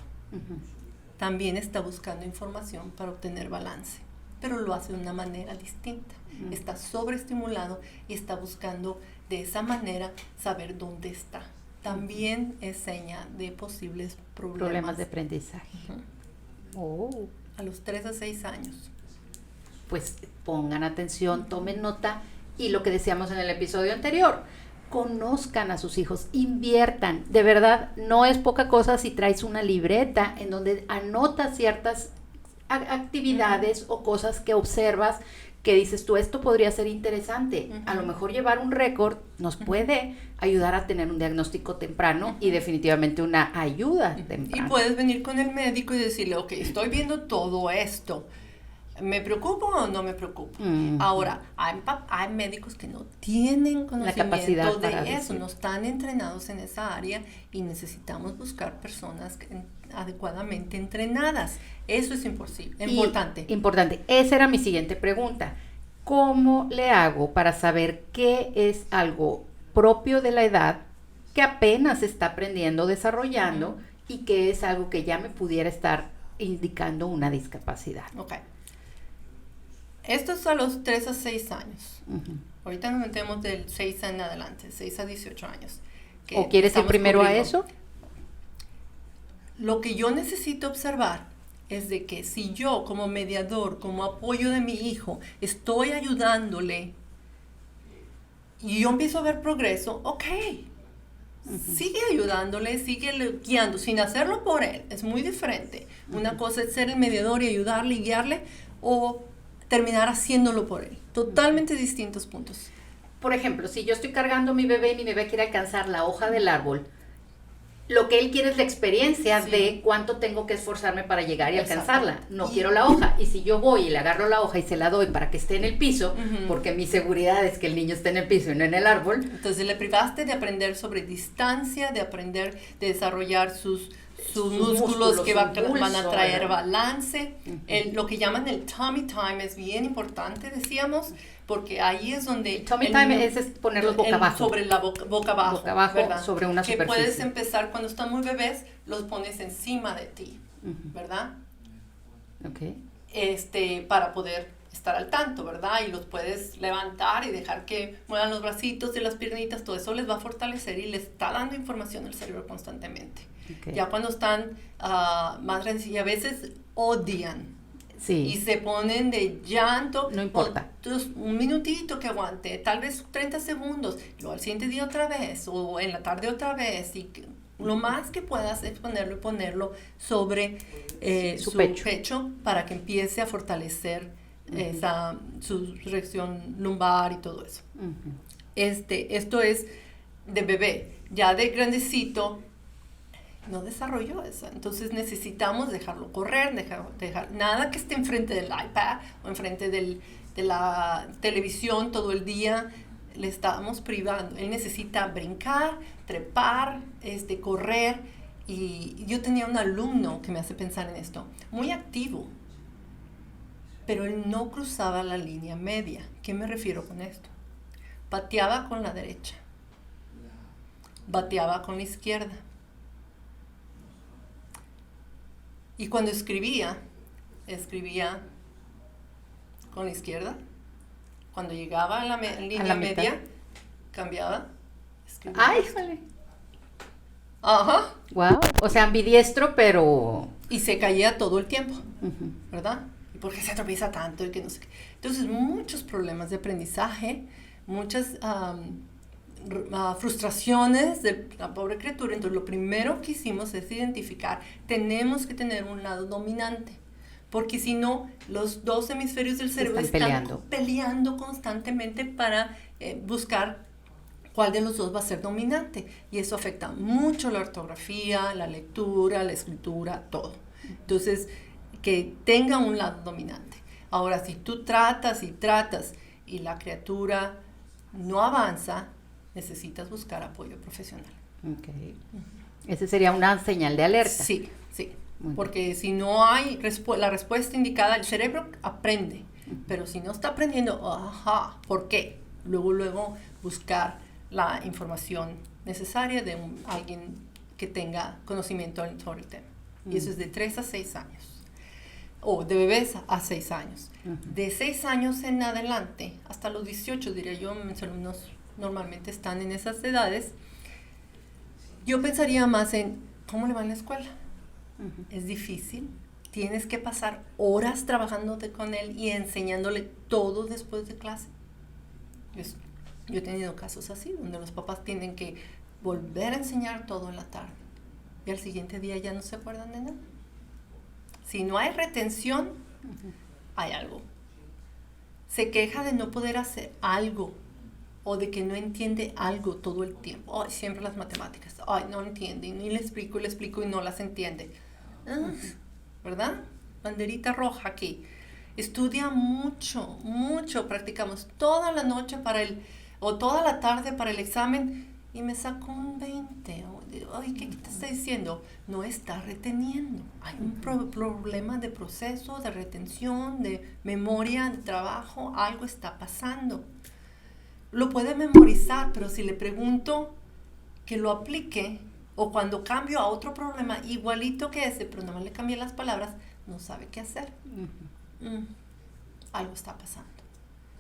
También está buscando información para obtener balance, pero lo hace de una manera distinta. Está sobreestimulado y está buscando de esa manera saber dónde está. También es seña de posibles problemas de aprendizaje. A los 3 a 6 años. Pues pongan atención, tomen nota, y lo que decíamos en el episodio anterior, conozcan a sus hijos, inviertan. De verdad, no es poca cosa si traes una libreta en donde anotas ciertas actividades o cosas que observas, que dices tú, esto podría ser interesante. A lo mejor llevar un récord nos puede ayudar a tener un diagnóstico temprano y definitivamente una ayuda temprana. Y puedes venir con el médico y decirle, ok, estoy viendo todo esto, ¿me preocupo o no me preocupo? Ahora, hay médicos que no tienen conocimiento la capacidad de eso, no están entrenados en esa área y necesitamos buscar personas adecuadamente entrenadas. Eso es importante. Importante. Esa era mi siguiente pregunta. ¿Cómo le hago para saber qué es algo propio de la edad que apenas está aprendiendo, desarrollando, y qué es algo que ya me pudiera estar indicando una discapacidad? Ok. Esto es a los 3 a 6 años. Ahorita nos metemos del 6 en adelante, 6 a 18 años. ¿O quieres ir primero a eso? lo que yo necesito observar es de que si yo como mediador, como apoyo de mi hijo, estoy ayudándole y yo empiezo a ver progreso, ok, sigue ayudándole, sigue guiando, sin hacerlo por él, es muy diferente. Una cosa es ser el mediador y ayudarle y guiarle, o terminar haciéndolo por él. Totalmente distintos puntos. Por ejemplo, si yo estoy cargando a mi bebé y mi bebé quiere alcanzar la hoja del árbol, lo que él quiere es la experiencia de cuánto tengo que esforzarme para llegar y alcanzarla. No quiero la hoja. Y si yo voy y le agarro la hoja y se la doy para que esté en el piso, porque mi seguridad es que el niño esté en el piso y no en el árbol. Entonces le privaste de aprender sobre distancia, de aprender, de desarrollar sus músculos que van a traer balance. Lo que llaman el tummy time es bien importante, decíamos, porque ahí es donde... Tummy time es ponerlo boca abajo. Sobre la boca abajo. Boca abajo, ¿verdad? Sobre una superficie. Que puedes empezar cuando están muy bebés, los pones encima de ti, ¿verdad? Okay. Para poder estar al tanto, ¿verdad? Y los puedes levantar y dejar que muevan los bracitos y las piernitas, todo eso les va a fortalecer y les está dando información al cerebro constantemente. Okay. Ya cuando están más grandes y a veces odian. Sí. Y se ponen de llanto. No importa. Un minutito que aguante, tal vez 30 segundos, luego al siguiente día otra vez, o en la tarde otra vez, y lo más que puedas es ponerlo sobre su pecho para que empiece a fortalecer su reacción lumbar y todo eso. Esto es de bebé. Ya de grandecito no desarrolló eso, entonces necesitamos dejarlo correr, dejar nada que esté enfrente del iPad o enfrente de la televisión todo el día, le estamos privando. Él necesita brincar, trepar, correr. Y yo tenía un alumno que me hace pensar en esto, muy activo, pero él no cruzaba la línea media. ¿Qué me refiero con esto? Pateaba con la derecha, bateaba con la izquierda. Y cuando escribía con la izquierda. Cuando llegaba a la línea media, cambiaba. Escribía. ¡Ay, híjole! Ajá. Wow. O sea, ambidiestro, pero... Y se caía todo el tiempo, ¿verdad? ¿Y por qué se tropieza tanto? Y que no sé qué. Entonces, muchos problemas de aprendizaje, muchas frustraciones de la pobre criatura. Entonces, lo primero que hicimos es identificar, tenemos que tener un lado dominante, porque si no, los dos hemisferios del cerebro están peleando constantemente para buscar cuál de los dos va a ser dominante, y eso afecta mucho la ortografía, la lectura, la escritura, todo. Entonces, que tenga un lado dominante. Ahora, si tú tratas y la criatura no avanza, necesitas buscar apoyo profesional. Okay. Ese sería una señal de alerta. Sí, porque si no hay la respuesta indicada, el cerebro aprende, pero si no está aprendiendo, ¿por qué? Luego buscar la información necesaria de alguien que tenga conocimiento sobre el tema. Y eso es de 3 a 6 años. O de bebés a 6 años. De 6 años en adelante, hasta los 18, diría yo, mis alumnos normalmente están en esas edades. Yo pensaría más en cómo le va en la escuela. Es difícil. Tienes que pasar horas trabajando con él y enseñándole todo después de clase. Yo he tenido casos así, donde los papás tienen que volver a enseñar todo en la tarde. Y al siguiente día ya no se acuerdan de nada. Si no hay retención, hay algo. Se queja de no poder hacer algo, o de que no entiende algo todo el tiempo. Siempre las matemáticas. No entiende, y ni le explico y no las entiende. ¿Verdad? Banderita roja aquí. Estudia mucho, practicamos toda la noche o toda la tarde para el examen, y me sacó un 20. ¿Qué te está diciendo? No está reteniendo. Hay un problema de proceso, de retención, de memoria, de trabajo. Algo está pasando. Lo puede memorizar, pero si le pregunto que lo aplique, o cuando cambio a otro problema igualito que ese, pero nomás le cambié las palabras, no sabe qué hacer. Algo está pasando.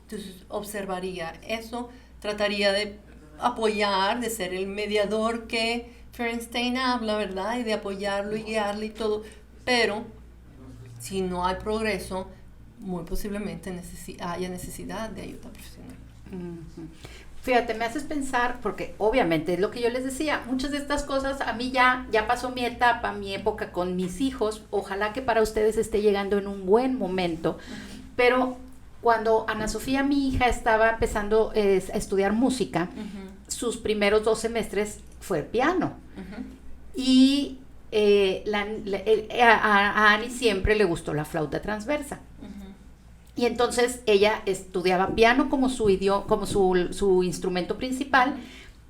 Entonces, observaría eso, trataría de apoyar, de ser el mediador que Feinstein habla, ¿verdad? Y de apoyarlo y guiarlo y todo, pero si no hay progreso, muy posiblemente haya necesidad de ayuda profesional. Uh-huh. Fíjate, me haces pensar, porque obviamente es lo que yo les decía, muchas de estas cosas a mí ya pasó mi etapa, mi época con mis hijos, ojalá que para ustedes esté llegando en un buen momento, pero cuando Ana Sofía, mi hija, estaba empezando a estudiar música, sus primeros 2 semestres fue piano, y a Ani siempre le gustó la flauta transversa. Y entonces ella estudiaba piano como su instrumento principal,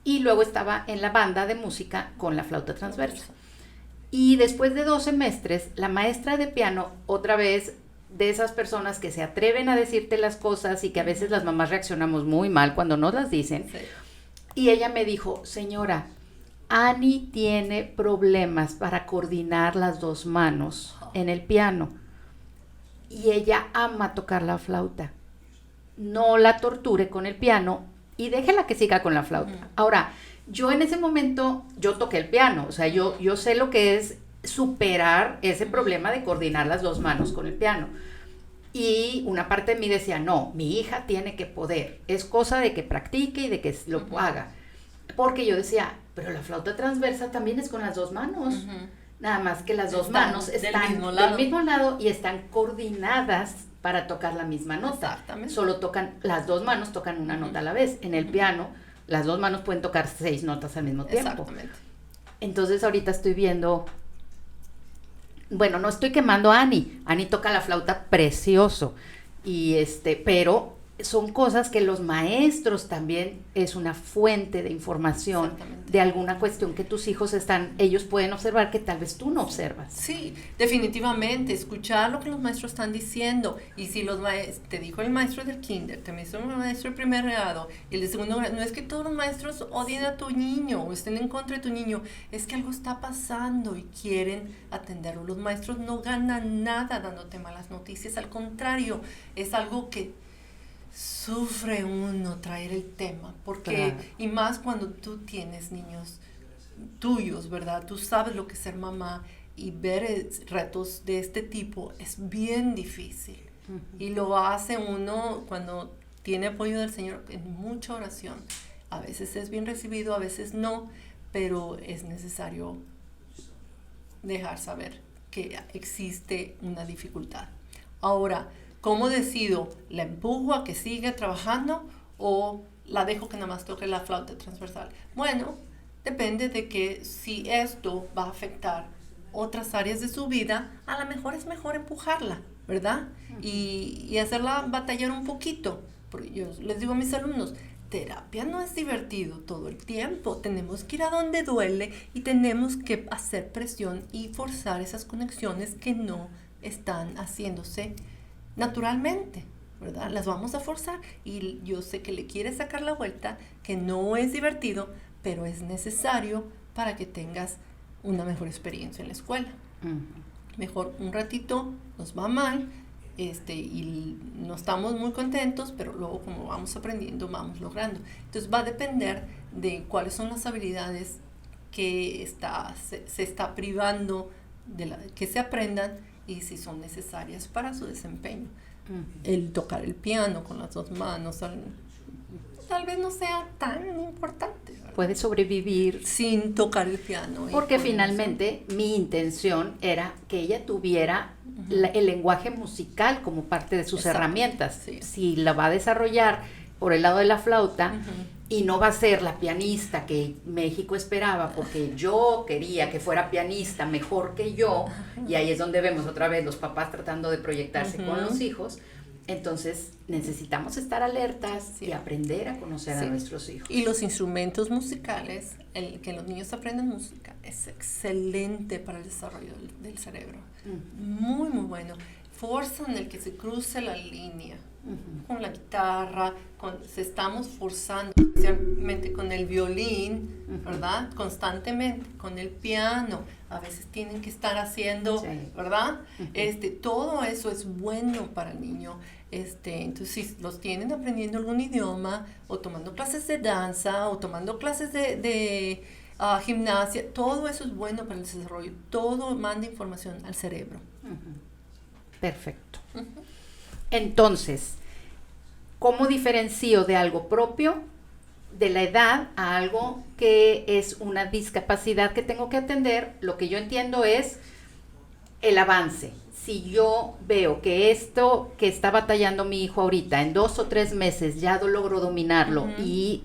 y luego estaba en la banda de música con la flauta transversa. Y después de 2 semestres, la maestra de piano, otra vez de esas personas que se atreven a decirte las cosas y que a veces las mamás reaccionamos muy mal cuando nos las dicen, sí. Y ella me dijo, señora, Ani tiene problemas para coordinar las 2 manos en el piano. Y ella ama tocar la flauta. No la torture con el piano y déjela que siga con la flauta. Ahora, yo en ese momento, yo toqué el piano, o sea, yo sé lo que es superar ese problema de coordinar las 2 manos con el piano. Y una parte de mí decía, no, mi hija tiene que poder, es cosa de que practique y de que lo haga. Porque yo decía, pero la flauta transversa también es con las 2 manos. Nada más que las 2 manos están del mismo lado y están coordinadas para tocar la misma nota. Exactamente. Solo las 2 manos tocan una nota a la vez. En el piano, las 2 manos pueden tocar 6 notas al mismo tiempo. Exactamente. Entonces ahorita estoy viendo, bueno, no estoy quemando a Ani. Ani toca la flauta precioso. Y pero son cosas que los maestros también es una fuente de información de alguna cuestión que tus hijos ellos pueden observar que tal vez tú no observas. Sí, definitivamente, escuchar lo que los maestros están diciendo. Y si te dijo el maestro del kinder, te dijo el maestro del primer grado y el de segundo grado, no es que todos los maestros odien a tu niño o estén en contra de tu niño, es que algo está pasando y quieren atenderlo. Los maestros no ganan nada dándote malas noticias, al contrario, es algo que sufre uno traer el tema, porque, claro. Y más cuando tú tienes niños tuyos, ¿verdad? Tú sabes lo que es ser mamá y ver retos de este tipo es bien difícil. Y lo hace uno cuando tiene apoyo del Señor en mucha oración. A veces es bien recibido, a veces no, pero es necesario dejar saber que existe una dificultad. Ahora, ¿cómo decido? ¿La empujo a que siga trabajando o la dejo que nada más toque la flauta transversal? Bueno, depende de que si esto va a afectar otras áreas de su vida, a lo mejor es mejor empujarla, ¿verdad? Y hacerla batallar un poquito. Porque yo les digo a mis alumnos, terapia no es divertido todo el tiempo. Tenemos que ir a donde duele y tenemos que hacer presión y forzar esas conexiones que no están haciéndose naturalmente, ¿verdad? Las vamos a forzar y yo sé que le quieres sacar la vuelta, que no es divertido, pero es necesario para que tengas una mejor experiencia en la escuela. Mejor un ratito nos va mal, y no estamos muy contentos, pero luego como vamos aprendiendo, vamos logrando. Entonces va a depender de cuáles son las habilidades que se está privando que se aprendan y si son necesarias para su desempeño. El tocar el piano con las 2 manos tal vez no sea tan importante, ¿verdad? Puede sobrevivir sin tocar el piano. Porque finalmente mi intención era que ella tuviera el lenguaje musical como parte de sus herramientas. Sí. Si la va a desarrollar por el lado de la flauta, y no va a ser la pianista que México esperaba, porque yo quería que fuera pianista mejor que yo, y ahí es donde vemos otra vez los papás tratando de proyectarse con los hijos. Entonces necesitamos estar alertas y aprender a conocer a nuestros hijos. Y los instrumentos musicales, que los niños aprendan música, es excelente para el desarrollo del cerebro. Muy, muy bueno. Forzan el que se cruce la línea. Con la guitarra, se estamos forzando, especialmente con el violín, ¿verdad? Constantemente, con el piano, a veces tienen que estar haciendo, ¿verdad? Todo eso es bueno para el niño. Entonces, si los tienen aprendiendo algún idioma, o tomando clases de danza, o tomando clases de gimnasia, todo eso es bueno para el desarrollo. Todo manda información al cerebro. Perfecto. Entonces, ¿cómo diferencio de algo propio de la edad a algo que es una discapacidad que tengo que atender? Lo que yo entiendo es el avance. Si yo veo que esto que está batallando mi hijo ahorita, en 2 o 3 meses ya logro dominarlo y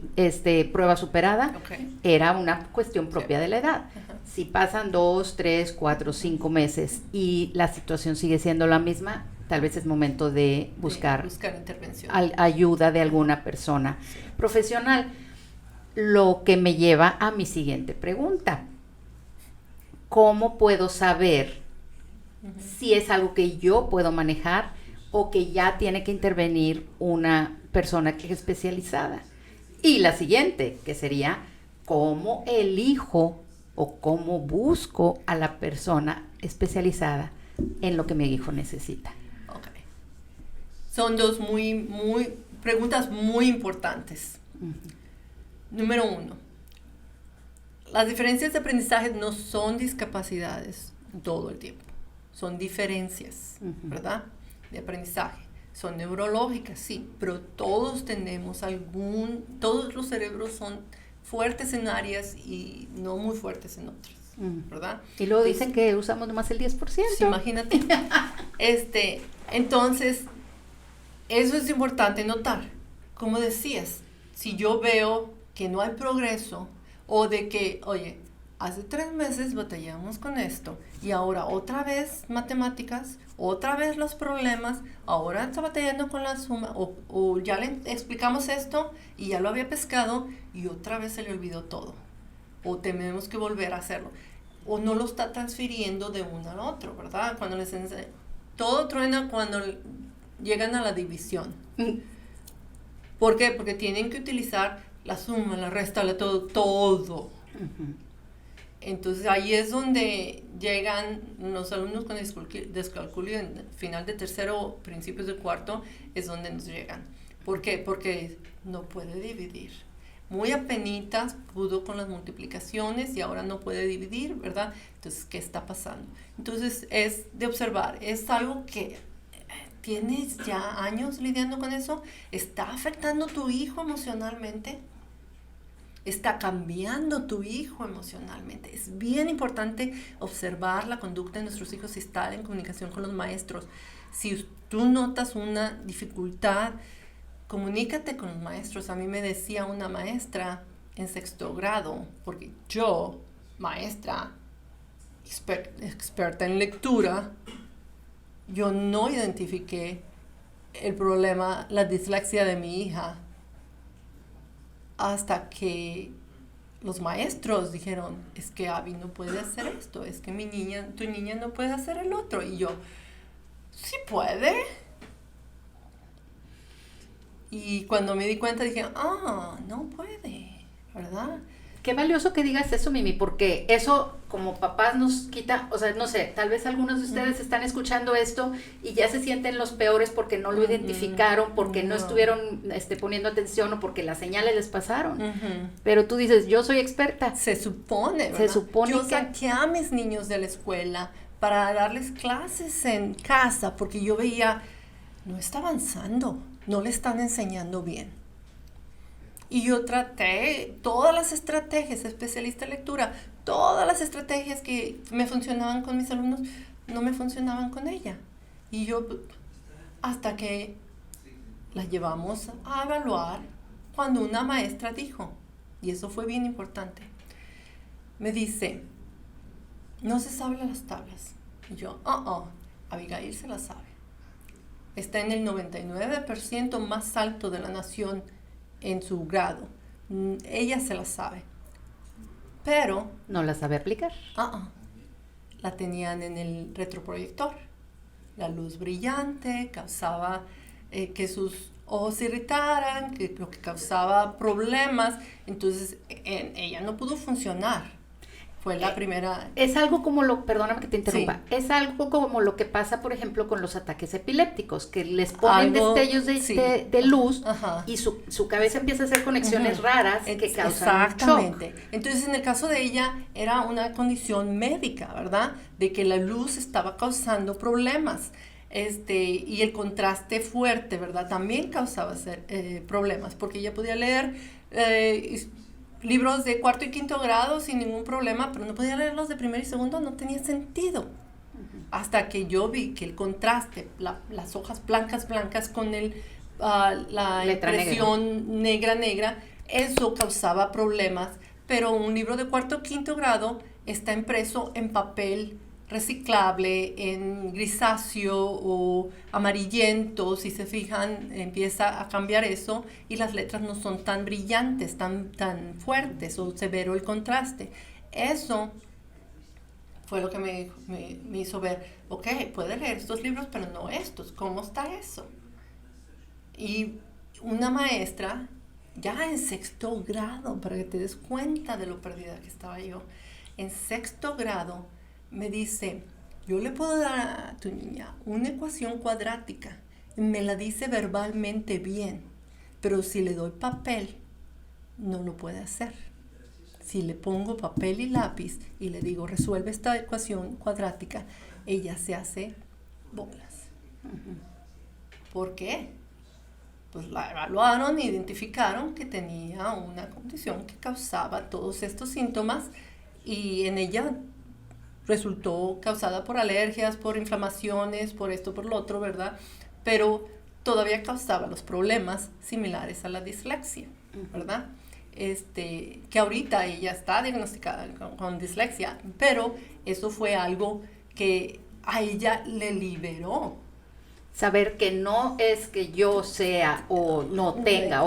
prueba superada, era una cuestión propia de la edad. Si pasan 2, 3, 4, 5 meses y la situación sigue siendo la misma, tal vez es momento de buscar intervención. Ayuda de alguna persona profesional. Lo que me lleva a mi siguiente pregunta. ¿Cómo puedo saber si es algo que yo puedo manejar o que ya tiene que intervenir una persona que es especializada? Y la siguiente, que sería, ¿cómo elijo o cómo busco a la persona especializada en lo que mi hijo necesita? Okay. Son dos preguntas muy importantes. Número 1, las diferencias de aprendizaje no son discapacidades todo el tiempo. Son diferencias, ¿verdad? De aprendizaje. Son neurológicas, sí, pero todos todos los cerebros son fuertes en áreas y no muy fuertes en otras, ¿verdad? Y luego dicen que usamos nomás el 10%. Sí, imagínate. Entonces, eso es importante notar. Como decías, si yo veo que no hay progreso o de que, oye, hace 3 meses batallamos con esto y ahora otra vez matemáticas, otra vez los problemas, ahora está batallando con la suma o ya le explicamos esto y ya lo había pescado y otra vez se le olvidó todo o tenemos que volver a hacerlo o no lo está transfiriendo de uno al otro, ¿verdad? Cuando les enseñan, todo truena cuando llegan a la división. ¿Por qué? Porque tienen que utilizar la suma, la resta, todo. Entonces ahí es donde llegan los alumnos con descalculio en final de tercero, principios de cuarto, es donde nos llegan. ¿Por qué? Porque no puede dividir. Muy apenitas pudo con las multiplicaciones y ahora no puede dividir, ¿verdad? Entonces, ¿qué está pasando? Entonces es de observar, es algo que tienes ya años lidiando con eso, está afectando a tu hijo emocionalmente. Está cambiando tu hijo emocionalmente. Es bien importante observar la conducta de nuestros hijos y estar en comunicación con los maestros. Si tú notas una dificultad, comunícate con los maestros. A mí me decía una maestra en 6º grado, porque yo, maestra, experta en lectura, yo no identifiqué el problema, la dislexia de mi hija, hasta que los maestros dijeron, es que Abby no puede hacer esto, es que tu niña no puede hacer el otro. Y yo, sí puede. Y cuando me di cuenta dije, no puede, ¿verdad? Qué valioso que digas eso, Mimi, porque eso como papás nos quita, o sea, no sé, tal vez algunos de ustedes están escuchando esto y ya se sienten los peores porque no lo identificaron, porque no estuvieron poniendo atención o porque las señales les pasaron. Pero tú dices, yo soy experta. Se supone, ¿verdad? Se supone yo que... saqué a mis niños de la escuela para darles clases en casa porque yo veía, no está avanzando, no le están enseñando bien. Y yo traté todas las estrategias, especialista en lectura, todas las estrategias que me funcionaban con mis alumnos, no me funcionaban con ella. Y yo, hasta que la llevamos a evaluar, cuando una maestra dijo, y eso fue bien importante, me dice, no se sabe las tablas. Y yo, Abigail se las sabe. Está en el 99% más alto de la nación en su grado. Ella se la sabe. Pero... no la sabe aplicar. La tenían en el retroproyector. La luz brillante causaba que sus ojos se irritaran, lo que causaba problemas. Entonces, ella no pudo funcionar. Fue la primera. Es algo como perdóname que te interrumpa, es algo como lo que pasa, por ejemplo, con los ataques epilépticos, que les ponen destellos de luz y su cabeza empieza a hacer conexiones raras que causan exactamente. shock. Entonces, en el caso de ella, era una condición médica, ¿verdad? De que la luz estaba causando problemas. Y el contraste fuerte, ¿verdad? También causaba problemas, porque ella podía leer libros de cuarto y quinto grado sin ningún problema, pero no podía leerlos de primero y segundo, no tenía sentido. Hasta que yo vi que el contraste, las hojas blancas con la impresión negra, eso causaba problemas, pero un libro de cuarto o quinto grado está impreso en papel reciclable, en grisáceo o amarillento. Si se fijan, empieza a cambiar eso y las letras no son tan brillantes, tan fuertes o severo el contraste. Eso fue lo que me hizo ver, ok, puede leer estos libros, pero no estos. ¿Cómo está eso? Y una maestra, ya en sexto grado, para que te des cuenta de lo perdida que estaba yo, en sexto grado, me dice, yo le puedo dar a tu niña una ecuación cuadrática, me la dice verbalmente bien, pero si le doy papel, no lo puede hacer. Si le pongo papel y lápiz y le digo, resuelve esta ecuación cuadrática, ella se hace bolas. ¿Por qué? Pues la evaluaron e identificaron que tenía una condición que causaba todos estos síntomas y en ella resultó causada por alergias, por inflamaciones, por esto, por lo otro, ¿verdad? Pero todavía causaba los problemas similares a la dislexia, ¿verdad? Que ahorita ella está diagnosticada con dislexia, pero eso fue algo que a ella le liberó. Saber que no es que yo sea o no tenga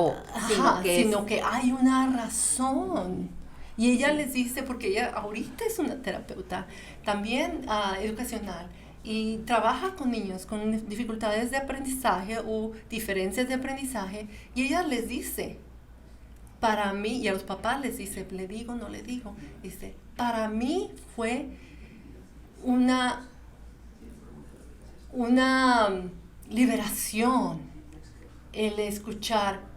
sino que hay una razón. Y ella les dice, porque ella ahorita es una terapeuta también educacional y trabaja con niños con dificultades de aprendizaje o diferencias de aprendizaje, y ella les dice, para mí, y a los papás les dice, le digo, no le digo, dice, para mí fue una liberación el escuchar,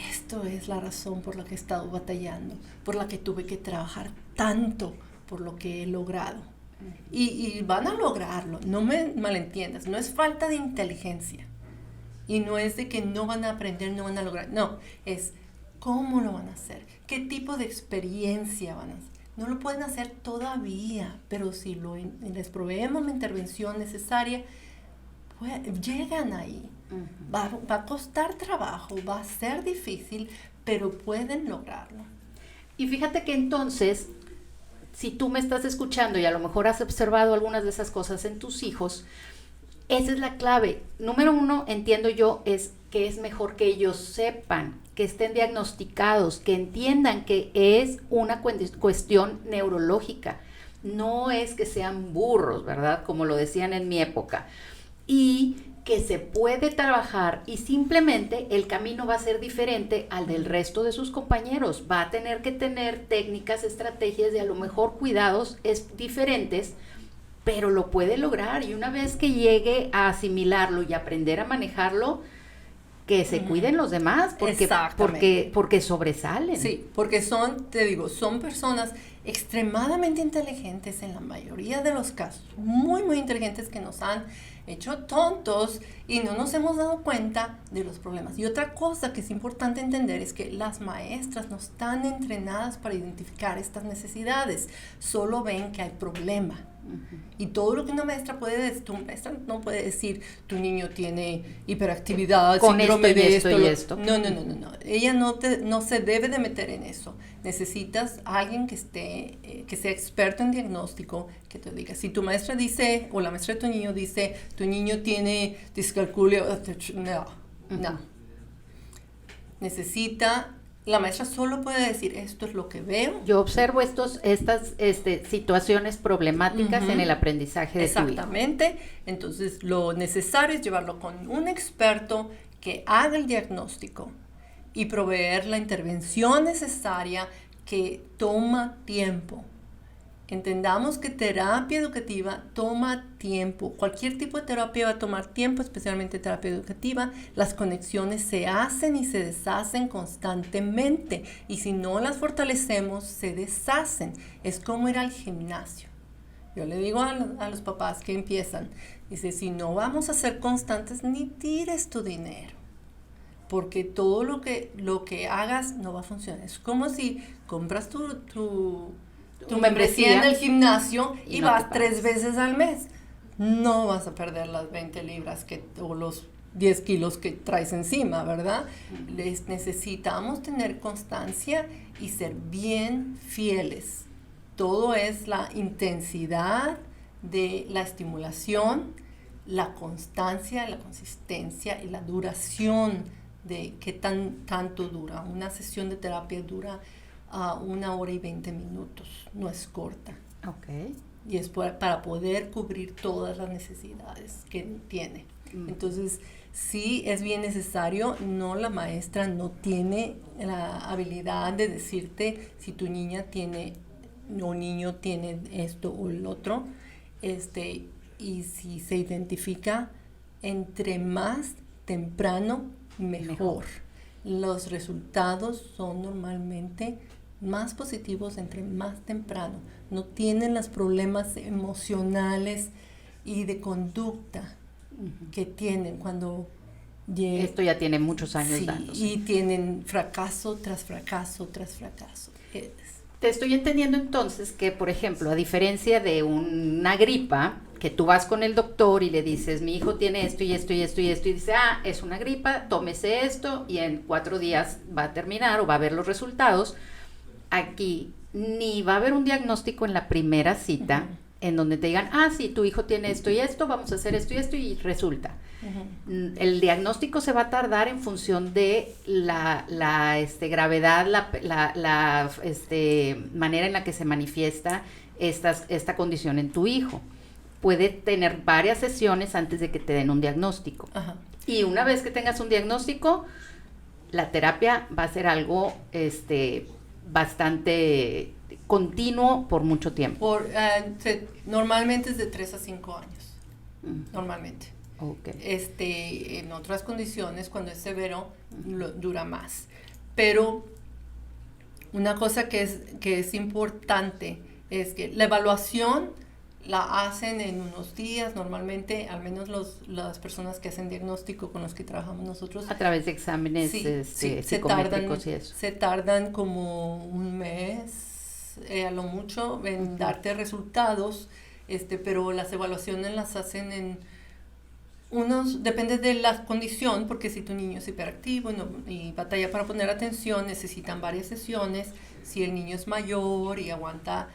esto es la razón por la que he estado batallando, por la que tuve que trabajar tanto, por lo que he logrado. Y van a lograrlo, no me malentiendas, no es falta de inteligencia. Y no es de que no van a aprender, no van a lograr. No, es cómo lo van a hacer, qué tipo de experiencia van a hacer. No lo pueden hacer todavía, pero si les proveemos la intervención necesaria, pues, llegan ahí. Va a costar trabajo, va a ser difícil, pero pueden lograrlo. Y fíjate que entonces, si tú me estás escuchando y a lo mejor has observado algunas de esas cosas en tus hijos, esa es la clave. Número 1, entiendo yo, es que es mejor que ellos sepan, que estén diagnosticados, que entiendan que es una cuestión neurológica. No es que sean burros, ¿verdad? Como lo decían en mi época. Y que se puede trabajar y simplemente el camino va a ser diferente al del resto de sus compañeros. Va a tener que tener técnicas, estrategias y a lo mejor cuidados diferentes, pero lo puede lograr, y una vez que llegue a asimilarlo y aprender a manejarlo, que se cuiden los demás, porque sobresalen. Sí, porque son personas extremadamente inteligentes en la mayoría de los casos, muy, muy inteligentes, que nos han hecho tontos y no nos hemos dado cuenta de los problemas. Y otra cosa que es importante entender es que las maestras no están entrenadas para identificar estas necesidades, solo ven que hay problema. Y todo lo que una maestra puede decir, tu maestra no puede decir, tu niño tiene hiperactividad, con síndrome de esto y esto. No. Ella no se debe de meter en eso. Necesitas a alguien que sea experto en diagnóstico, que te diga. Si tu maestra dice, o la maestra de tu niño dice, tu niño tiene discalculia, no. La maestra solo puede decir, esto es lo que veo. Yo observo estas situaciones problemáticas en el aprendizaje de tu hijo. Exactamente. Entonces, lo necesario es llevarlo con un experto que haga el diagnóstico y proveer la intervención necesaria, que toma tiempo. Entendamos que terapia educativa toma tiempo. Cualquier tipo de terapia va a tomar tiempo, especialmente terapia educativa. Las conexiones se hacen y se deshacen constantemente. Y si no las fortalecemos, se deshacen. Es como ir al gimnasio. Yo le digo a los papás que empiezan, dice, si no vamos a ser constantes, ni tires tu dinero. Porque todo lo que hagas no va a funcionar. Es como si compras tu membresía en el gimnasio y no vas 3 veces al mes. No vas a perder las 20 libras o los 10 kilos que traes encima, ¿verdad? Necesitamos tener constancia y ser bien fieles. Todo es la intensidad de la estimulación, la constancia, la consistencia y la duración de qué tanto dura. Una sesión de terapia dura 1 hora y 20 minutos, no es corta. Okay. Y es para poder cubrir todas las necesidades que tiene. Entonces, sí es bien necesario, la maestra no tiene la habilidad de decirte si tu niña tiene o niño tiene esto o el otro, y si se identifica entre más temprano, mejor. Los resultados son normalmente más positivos entre más temprano. No tienen los problemas emocionales y de conducta que tienen cuando llegan. Esto ya tiene muchos años sí, dándose. Y tienen fracaso tras fracaso tras fracaso. Te estoy entendiendo entonces que, por ejemplo, a diferencia de una gripa, que tú vas con el doctor y le dices, mi hijo tiene esto y esto y esto y esto, y dice, es una gripa, tómese esto y en 4 días va a terminar o va a ver los resultados. Aquí ni va a haber un diagnóstico en la primera cita en donde te digan, sí, tu hijo tiene esto y esto, vamos a hacer esto y resulta. El diagnóstico se va a tardar en función de la gravedad, la manera en la que se manifiesta esta condición en tu hijo. Puede tener varias sesiones antes de que te den un diagnóstico. Ajá. Y una vez que tengas un diagnóstico, la terapia va a ser algo bastante continuo por mucho tiempo. Normalmente es de 3 a 5 años. Normalmente. Okay. En otras condiciones, cuando es severo, dura más. Pero una cosa que es importante es que la evaluación la hacen en unos días, normalmente, al menos las personas que hacen diagnóstico con los que trabajamos nosotros. A través de exámenes psicométricos y eso. Se tardan como un mes, a lo mucho, en darte resultados, pero las evaluaciones las hacen depende de la condición, porque si tu niño es hiperactivo y batalla para poner atención, necesitan varias sesiones. Si el niño es mayor y aguanta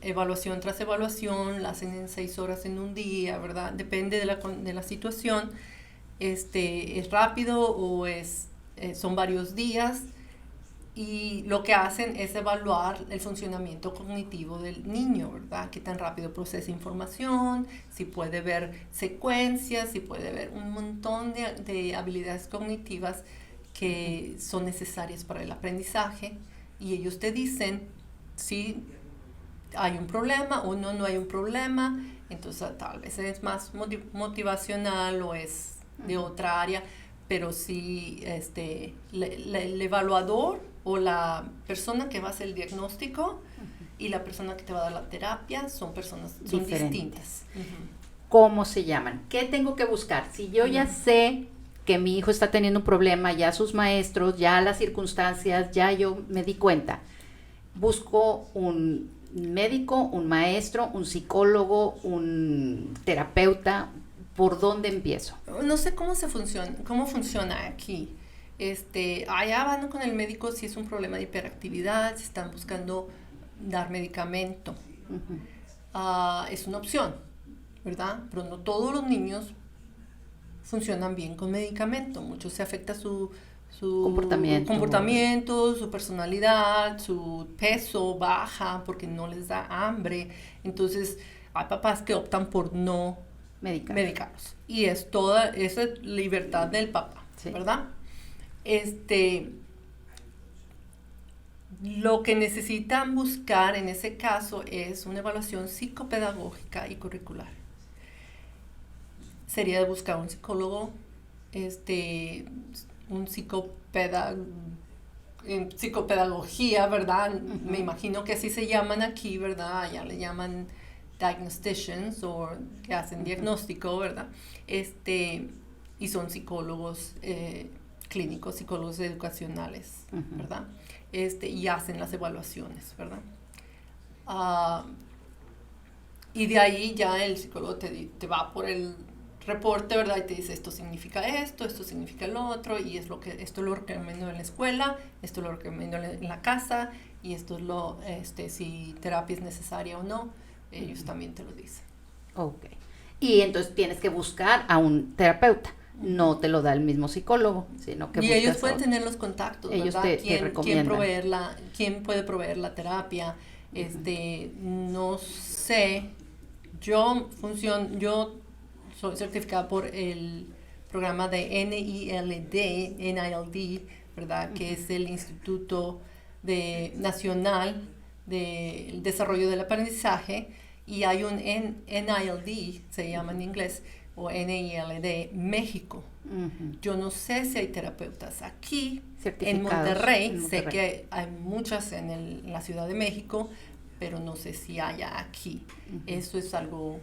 evaluación tras evaluación, la hacen en 6 horas en un día, ¿verdad? Depende de la situación. Es rápido o son varios días. Y lo que hacen es evaluar el funcionamiento cognitivo del niño, ¿verdad? Qué tan rápido procesa información, si puede ver secuencias, si puede ver un montón de habilidades cognitivas que son necesarias para el aprendizaje. Y ellos te dicen si hay un problema o no hay un problema. Entonces tal vez es más motivacional o es de otra área, pero sí el evaluador o la persona que va a hacer el diagnóstico y la persona que te va a dar la terapia son distintas. ¿Cómo se llaman? ¿Qué tengo que buscar? Si yo ya sé que mi hijo está teniendo un problema, ya sus maestros, ya las circunstancias, ya yo me di cuenta, busco un médico, un maestro, un psicólogo, un terapeuta. ¿Por dónde empiezo? No sé cómo funciona aquí. Allá van con el médico si es un problema de hiperactividad, si están buscando dar medicamento. Es una opción, ¿verdad? Pero no todos los niños funcionan bien con medicamento. Muchos se afecta su comportamiento, su personalidad, su peso baja porque no les da hambre. Entonces hay papás que optan por no medicarlos. Y es toda esa libertad del papá, ¿verdad? Lo que necesitan buscar en ese caso es una evaluación psicopedagógica y curricular. Sería de buscar un psicólogo, un en psicopedagogía, ¿verdad? Ujú. Me imagino que así se llaman aquí, ¿verdad? Ya le llaman diagnosticians o que hacen diagnóstico, ¿verdad? Y son psicólogos clínicos, psicólogos educacionales, Ujú. ¿verdad? Y hacen las evaluaciones, ¿verdad? Ah, y de ahí ya el psicólogo te va por el reporte, ¿verdad? Y te dice, esto significa esto significa lo otro, y esto lo recomiendo en la escuela, esto lo recomiendo en la casa, y esto es si terapia es necesaria o no, ellos también te lo dicen. Ok. Y entonces tienes que buscar a un terapeuta. No te lo da el mismo psicólogo, sino que Y ellos buscas a pueden otro. tener los contactos, Ellos ¿verdad? te ¿Quién recomiendan. quién puede proveer la terapia? No sé, yo soy certificada por el programa de NILD, ¿verdad? Que es el Instituto Nacional del Desarrollo del Aprendizaje, y hay un NILD, se llama en inglés, o NILD México. Ujú. Yo no sé si hay terapeutas aquí en Certificados Monterrey, en sé Monterrey. que hay muchas en la Ciudad de México, pero no sé si haya aquí. Ujú. Eso es algo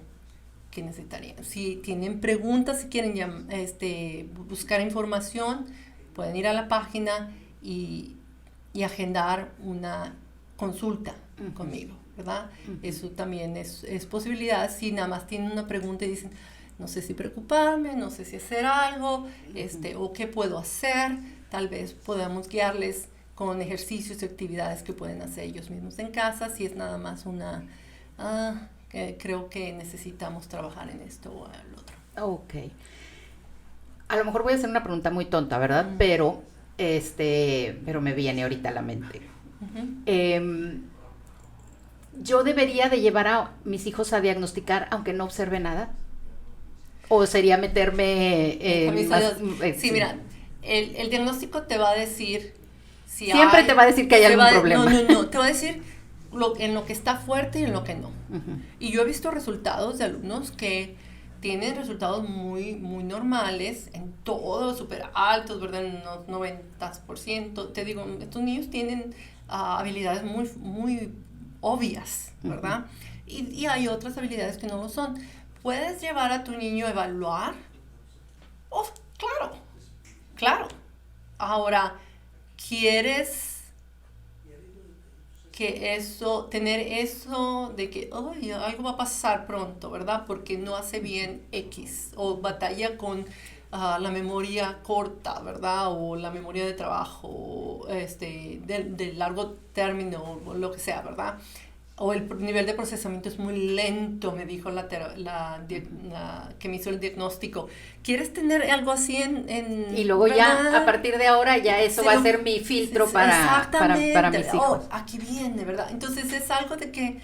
que necesitarían. Si tienen preguntas, si quieren buscar información, pueden ir a la página y agendar una consulta Ujú. conmigo, ¿verdad? Ujú. Eso también es posibilidad. Si nada más tienen una pregunta y dicen, no sé si preocuparme, no sé si hacer algo, o qué puedo hacer, tal vez podamos guiarles con ejercicios y actividades que pueden hacer ellos mismos en casa, si es nada más que creo que necesitamos trabajar en esto o el otro. Ok. A lo mejor voy a hacer una pregunta muy tonta, ¿verdad? Mm. Pero me viene ahorita a la mente. Ujú. Em, ¿Yo debería de llevar a mis hijos a diagnosticar aunque no observe nada? ¿O sería meterme en Camisa más... sí, sí. mira, el diagnóstico te va a decir si Siempre te va a decir que hay algún no, problema. no, no, te va a decir en lo que está fuerte y en lo que no. Ujú. Y yo he visto resultados de alumnos que tienen resultados muy, muy normales, en todo, súper altos, ¿verdad? En unos 90%. Te digo, estos niños tienen habilidades muy, muy obvias, ¿verdad? Y hay otras habilidades que no lo son. ¿Puedes llevar a tu niño a evaluar? Oh, claro, claro. Ahora, ¿quieres tener eso de que algo va a pasar pronto, ¿verdad? Porque no hace bien X o batalla con la memoria corta, ¿verdad? O la memoria de trabajo, de largo término o lo que sea, ¿verdad? O el nivel de procesamiento es muy lento, me dijo la que me hizo el diagnóstico. ¿Quieres tener algo así Y luego ya, a ¿verdad? partir de ahora, ya eso va a ser mi filtro para Exactamente. mis hijos. Aquí viene, ¿verdad? Entonces es algo de que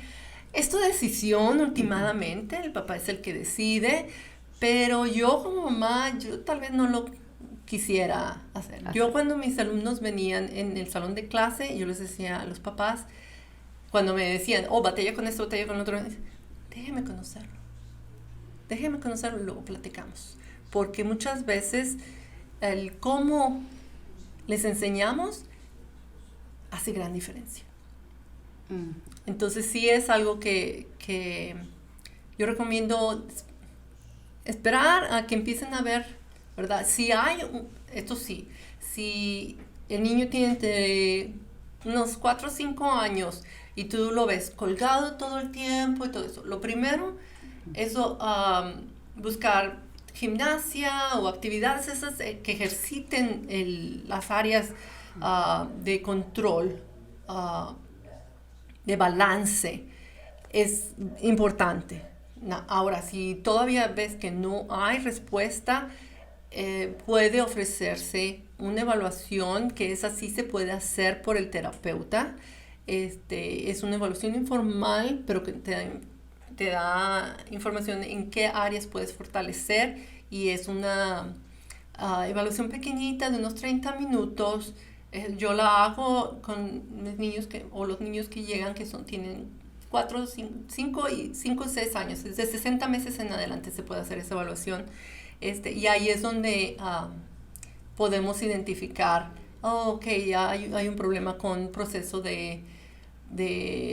es tu decisión últimamente, el papá es el que decide, pero yo como mamá, yo tal vez no lo quisiera hacer. Yo cuando mis alumnos venían en el salón de clase, yo les decía a los papás, cuando me decían, batalla con esto, batalla con lo otro, déjeme conocerlo y luego platicamos. Porque muchas veces el cómo les enseñamos hace gran diferencia. Mm. Entonces sí es algo que yo recomiendo esperar a que empiecen a ver, ¿verdad? Esto sí, si el niño tiene entre unos 4 o 5 años y tú lo ves colgado todo el tiempo y todo eso, lo primero es buscar gimnasia o actividades esas que ejerciten las áreas de control, de balance, es importante. Ahora, si todavía ves que no hay respuesta, puede ofrecerse una evaluación que esa sí se puede hacer por el terapeuta. Es una evaluación informal, pero que te da información en qué áreas puedes fortalecer, y es una evaluación pequeñita de unos 30 minutos Yo la hago con los niños los niños que llegan tienen 5 o 6 años, desde 60 meses en adelante se puede hacer esa evaluación. Y ahí es donde podemos identificar, ya hay un problema con proceso de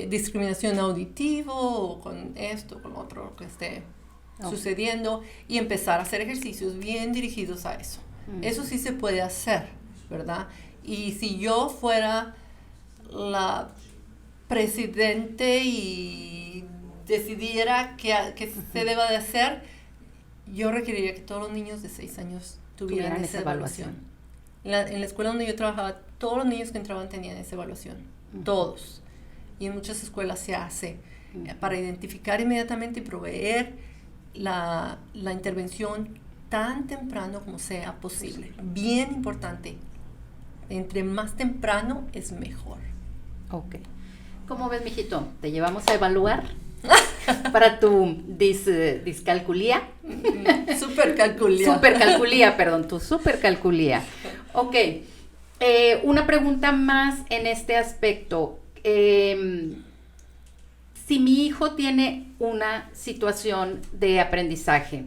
discriminación auditivo, o con esto, con lo otro que esté sucediendo, y empezar a hacer ejercicios bien dirigidos a eso. Eso sí se puede hacer, ¿verdad? Y si yo fuera la presidente y decidiera que se deba de hacer, yo requeriría que todos los niños de 6 años tuvieran esa evaluación. En la escuela donde yo trabajaba, todos los niños que entraban tenían esa evaluación, todos. Y en muchas escuelas se hace para identificar inmediatamente y proveer la intervención tan temprano como sea posible. Bien importante. Entre más temprano es mejor. Ok. ¿Cómo ves, mijito? ¿Te llevamos a evaluar para tu discalculía? Supercalculía, perdón, tu supercalculía. Ok. Una pregunta más en este aspecto. Si mi hijo tiene una situación de aprendizaje,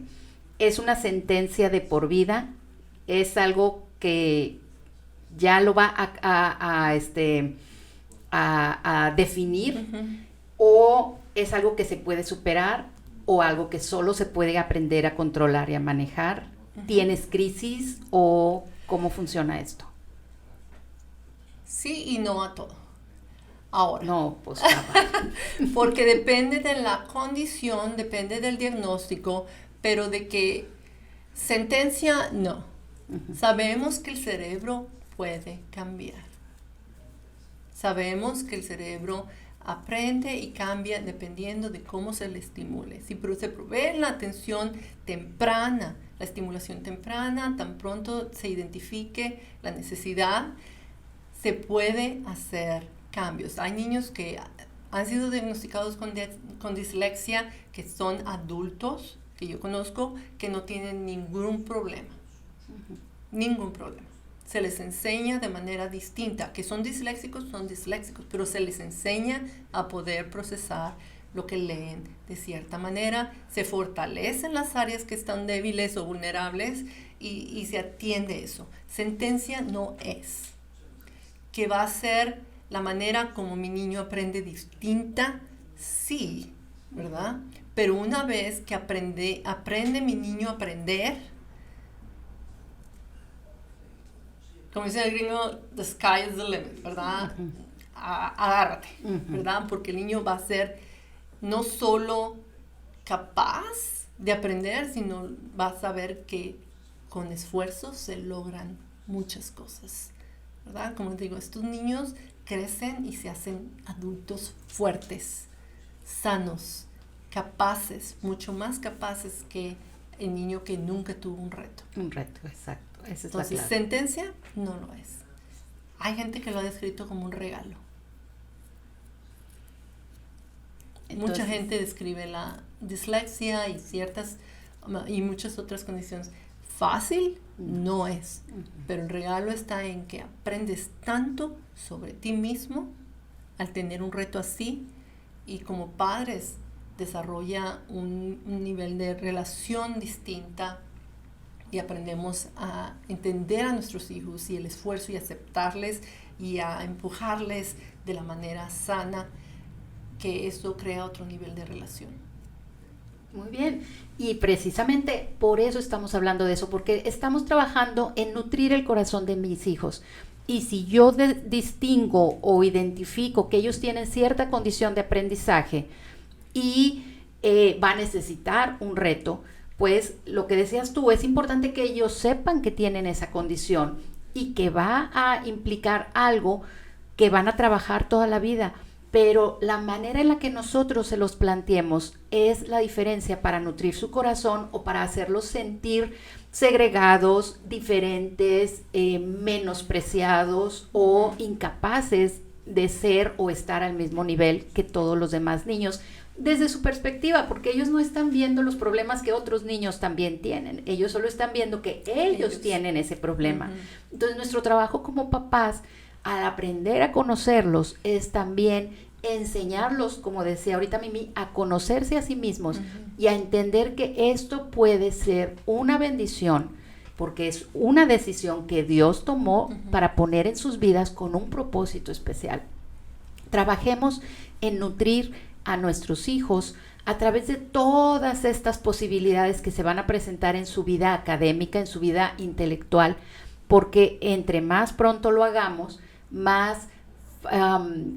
¿es una sentencia de por vida? ¿Es algo que ya lo va a definir? ¿O es algo que se puede superar? ¿O algo que solo se puede aprender a controlar y a manejar? ¿Tienes crisis o cómo funciona esto? Sí y no a todo. Ahora. No, pues porque depende de la condición, depende del diagnóstico, pero de que sentencia, no. Sabemos que el cerebro puede cambiar. Sabemos que el cerebro aprende y cambia dependiendo de cómo se le estimule. Si se provee la atención temprana, la estimulación temprana, tan pronto se identifique la necesidad, se puede hacer cambios. Hay niños que han sido diagnosticados con dislexia, que son adultos, que yo conozco, que no tienen ningún problema. Ningún problema. Se les enseña de manera distinta. Que son disléxicos, pero se les enseña a poder procesar lo que leen de cierta manera. Se fortalecen las áreas que están débiles o vulnerables y se atiende eso. Sentencia no es. Que va a ser la manera como mi niño aprende distinta, sí, ¿verdad? Pero una vez que aprende mi niño a aprender, como dice el gringo, the sky is the limit, ¿verdad? Agárrate, ¿verdad? Porque el niño va a ser no solo capaz de aprender, sino va a saber que con esfuerzo se logran muchas cosas, ¿verdad? Como digo, estos niños crecen y se hacen adultos fuertes, sanos, capaces, mucho más capaces que el niño que nunca tuvo un reto. Un reto, exacto. Esa es Entonces, la clave. sentencia no lo es. Hay gente que lo ha descrito como un regalo. Entonces, mucha gente describe la dislexia y muchas otras condiciones. Fácil no es, pero el regalo está en que aprendes tanto sobre ti mismo al tener un reto así, y como padres desarrolla un nivel de relación distinta y aprendemos a entender a nuestros hijos y el esfuerzo y aceptarles y a empujarles de la manera sana, que eso crea otro nivel de relación. Muy bien, y precisamente por eso estamos hablando de eso, porque estamos trabajando en nutrir el corazón de mis hijos. Y si yo distingo o identifico que ellos tienen cierta condición de aprendizaje y va a necesitar un reto, pues lo que decías tú, es importante que ellos sepan que tienen esa condición y que va a implicar algo que van a trabajar toda la vida. Pero la manera en la que nosotros se los planteemos es la diferencia para nutrir su corazón o para hacerlos sentir segregados, diferentes, menospreciados o incapaces de ser o estar al mismo nivel que todos los demás niños. desde su perspectiva, porque ellos no están viendo los problemas que otros niños también tienen. Ellos solo están viendo que ellos tienen ese problema. Uh-huh. Entonces, nuestro trabajo como papás, al aprender a conocerlos, es también enseñarlos, como decía ahorita Mimi, a conocerse a sí mismos, uh-huh, y a entender que esto puede ser una bendición, porque es una decisión que Dios tomó, uh-huh, para poner en sus vidas con un propósito especial. Trabajemos en nutrir a nuestros hijos a través de todas estas posibilidades que se van a presentar en su vida académica, en su vida intelectual, porque entre más pronto lo hagamos, más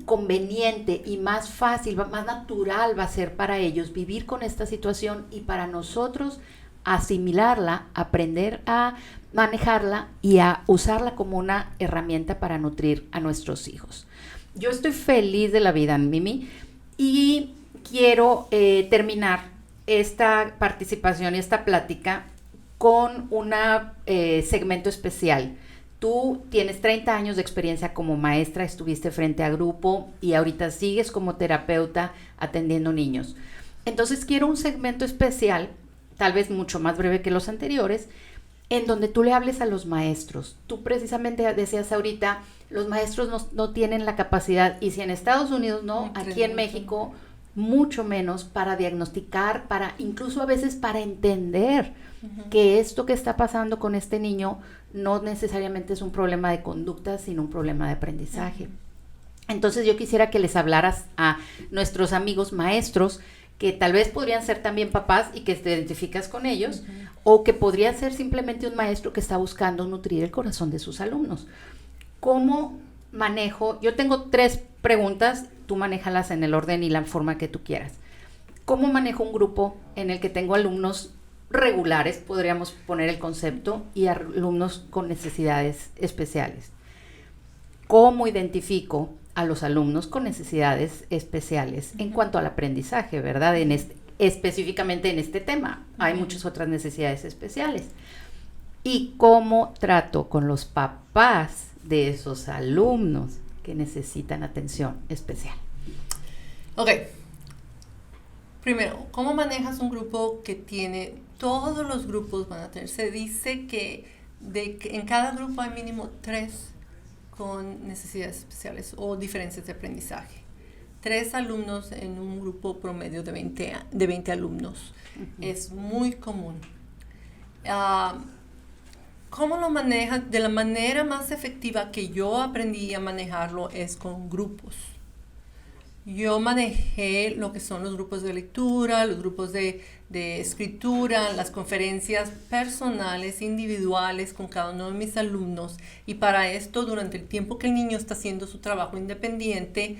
conveniente y más fácil, más natural va a ser para ellos vivir con esta situación y para nosotros asimilarla, aprender a manejarla y a usarla como una herramienta para nutrir a nuestros hijos. Yo estoy feliz de la vida, Mimi, y quiero terminar esta participación y esta plática con un segmento especial. Tú tienes 30 años de experiencia como maestra, estuviste frente a grupo y ahorita sigues como terapeuta atendiendo niños. Entonces quiero un segmento especial, tal vez mucho más breve que los anteriores, en donde tú le hables a los maestros. Tú precisamente decías ahorita, los maestros no tienen la capacidad, y si en Estados Unidos no, aquí en México mucho menos, para diagnosticar, para incluso a veces para entender, uh-huh, que esto que está pasando con este niño no necesariamente es un problema de conducta, sino un problema de aprendizaje. Uh-huh. Entonces yo quisiera que les hablaras a nuestros amigos maestros, que tal vez podrían ser también papás y que te identificas con ellos, uh-huh, o que podría ser simplemente un maestro que está buscando nutrir el corazón de sus alumnos. ¿Cómo manejo? Yo tengo 3 preguntas, tú manéjalas en el orden y la forma que tú quieras. ¿Cómo manejo un grupo en el que tengo alumnos regulares, podríamos poner el concepto, y alumnos con necesidades especiales? ¿Cómo identifico a los alumnos con necesidades especiales en cuanto al aprendizaje, verdad? Específicamente en este tema, hay muchas otras necesidades especiales. ¿Y cómo trato con los papás de esos alumnos que necesitan atención especial? Ok. Primero, ¿cómo manejas un grupo que tiene, todos los grupos van a tener? Se dice que en cada grupo hay mínimo 3 con necesidades especiales o diferencias de aprendizaje. 3 alumnos en un grupo promedio de 20 alumnos. Uh-huh. Es muy común. ¿Cómo lo manejas? De la manera más efectiva que yo aprendí a manejarlo es con grupos. Yo manejé lo que son los grupos de lectura, los grupos de escritura, las conferencias personales, individuales con cada uno de mis alumnos. Y para esto, durante el tiempo que el niño está haciendo su trabajo independiente,